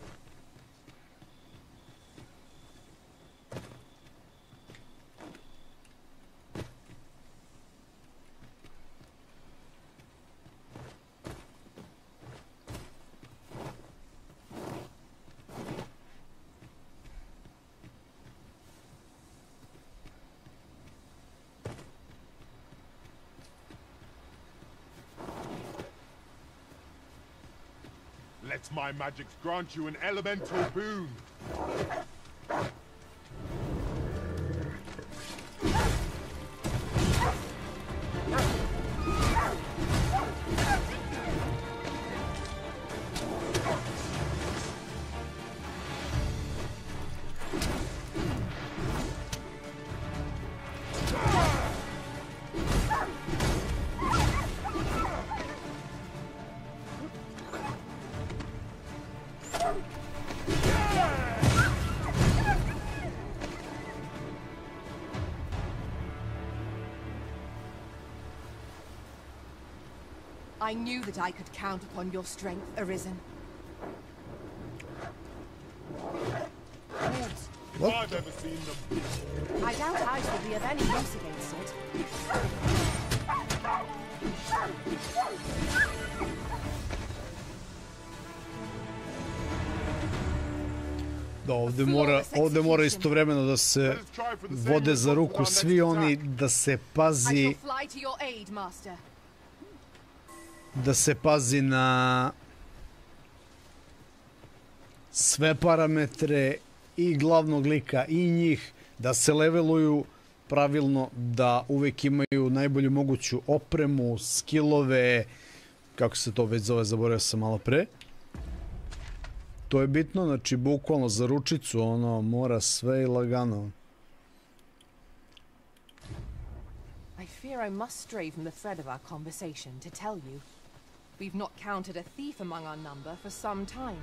Let my magics grant you an elemental boon. I knew that I could count upon your strength, Arisen. I've ever seen them. I doubt ice will be of any use against it. Da, ovde mora istovremeno da se vode za ruku svi oni, da se pazi... Da se pazi na sve parametre i glavnog lika i njih, da se leveluju pravilno, da uvek imaju najbolju moguću opremu, skillove, kako se to već zove, zaboravio sam malo pre. To je bitno, znači bukvalno za ručicu, ono, mora sve i lagano. I fear I must stray from the thread of our conversation to tell you. We've not counted a thief among our number for some time.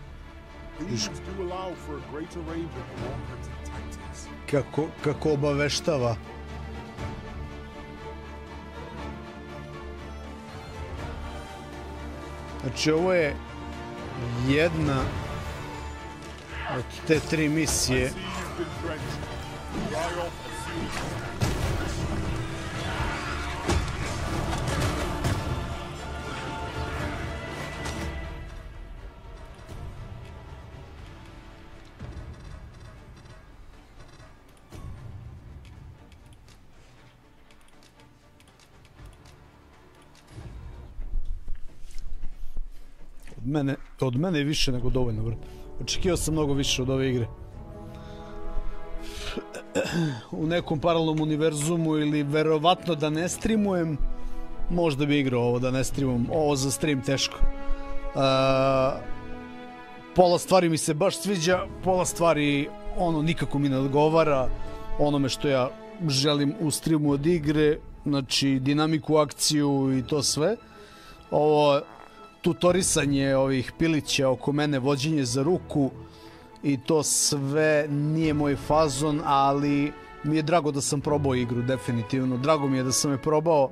These do allow for a greater range of cooperative tactics. Kako obaveštava. Znači ovo je jedna od te 3 misije. Od mene je više nego dovoljno, brate. Očekivao sam mnogo više od ove igre. U nekom paralelnom univerzumu ili verovatno da ne streamujem, možda bi igrao ovo da ne streamujem. Ovo za stream teško. Pola stvari mi se baš sviđa, pola stvari ono nikako mi ne odgovara onome što ja želim u streamu od igre, znači dinamiku, akciju i to sve. Ovo tutorisanje ovih pilića oko mene, vođenje za ruku i to sve nije moj fazon, ali mi je drago da sam probao igru, definitivno. Drago mi je da sam je probao,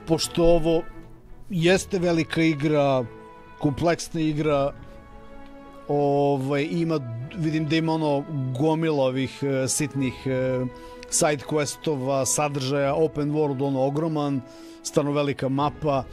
pošto ovo jeste velika igra, kompleksna igra, ima, vidim da ima ono gomila ovih sitnih side questova, sadržaja, open world, ono ogroman, stvarno velika mapa.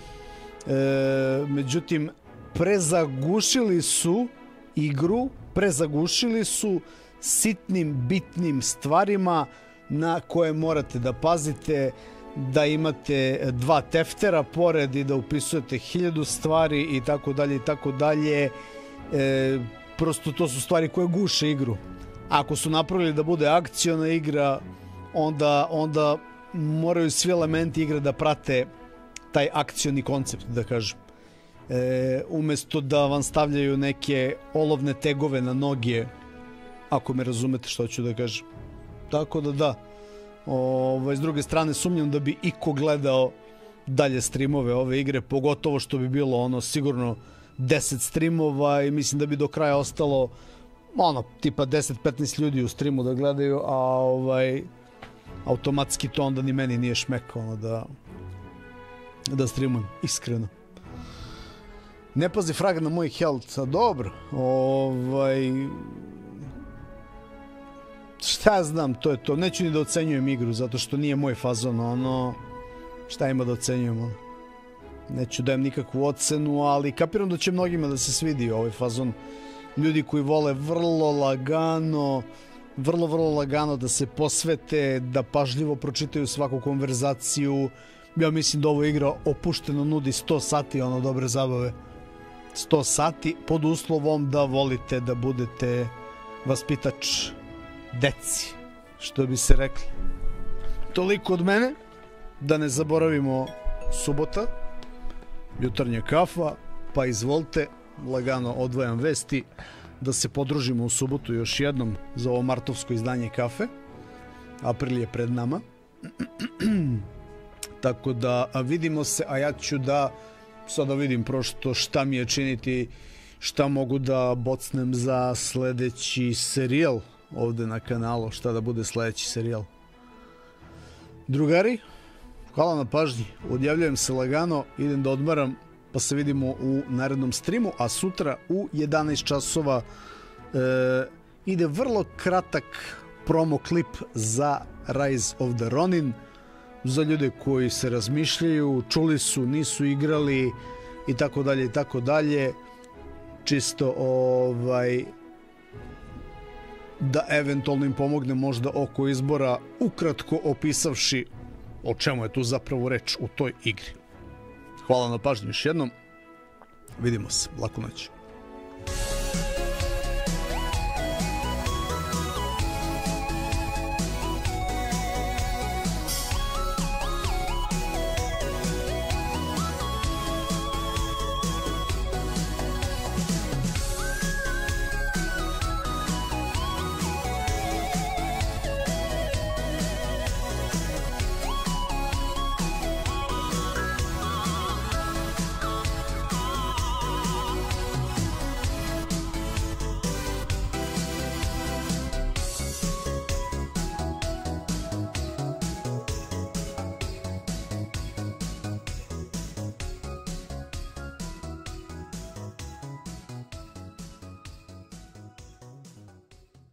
Međutim, prezagušili su igru, prezagušili su sitnim, bitnim stvarima na koje morate da pazite, da imate 2 teftera pored i da upisujete 1000 stvari i tako dalje i tako dalje. Prosto to su stvari koje guše igru. Ako su napravili da bude akciona igra, onda moraju svi elementi igre da prate taj akcioni koncept, da kažem. Umesto da vam stavljaju neke olovne tegove na noge, ako me razumete što ću da kažem. Tako da da. S druge strane, sumnjam da bi iko gledao dalje streamove ove igre, pogotovo što bi bilo ono sigurno 10 streamova i mislim da bi do kraja ostalo ono tipa 10-15 ljudi u streamu da gledaju, a automatski to onda ni meni nije šmekao da streamujem, iskreno. Ne pazi frag na moj health, a dobro, šta ja znam, to je to. Neću ni da ocenjujem igru, zato što nije moj fazon, ono, šta ima da ocenjujem, ono. Neću dajem nikakvu ocenu, ali kapiram da će mnogima da se svidi ovaj fazon. Ljudi koji vole vrlo lagano da se posvete, da pažljivo pročitaju svaku konverzaciju. Ja mislim da ovo igra opušteno nudi 100 sati ono dobre zabave. 100 sati pod uslovom da volite da budete vaspitač deci, što bi se rekli. Toliko od mene, da ne zaboravimo subota, jutarnja kafa, pa izvolite, lagano odvajam vesti, da se podružimo u subotu još jednom za ovo martovsko izdanje kafe. April je pred nama. Tako da vidimo se, a ja ću da sada vidim prosto šta mi je činiti, šta mogu da bocnem za sledeći serijal ovde na kanalu, šta da bude sledeći serijal. Drugari, Hvala na pažnji. Odjavljujem se lagano, idem da odmaram, pa se vidimo u narednom streamu, a sutra u 11 časova ide vrlo kratak promo klip za Rise of the Ronin, za ljude koji se razmišljaju, čuli su, nisu igrali i tako dalje i tako dalje. Čisto da eventualno im pomogne možda oko izbora, ukratko opisavši o čemu je tu zapravo reč u toj igri. Hvala na pažnju još jednom. Vidimo se. Laku noć.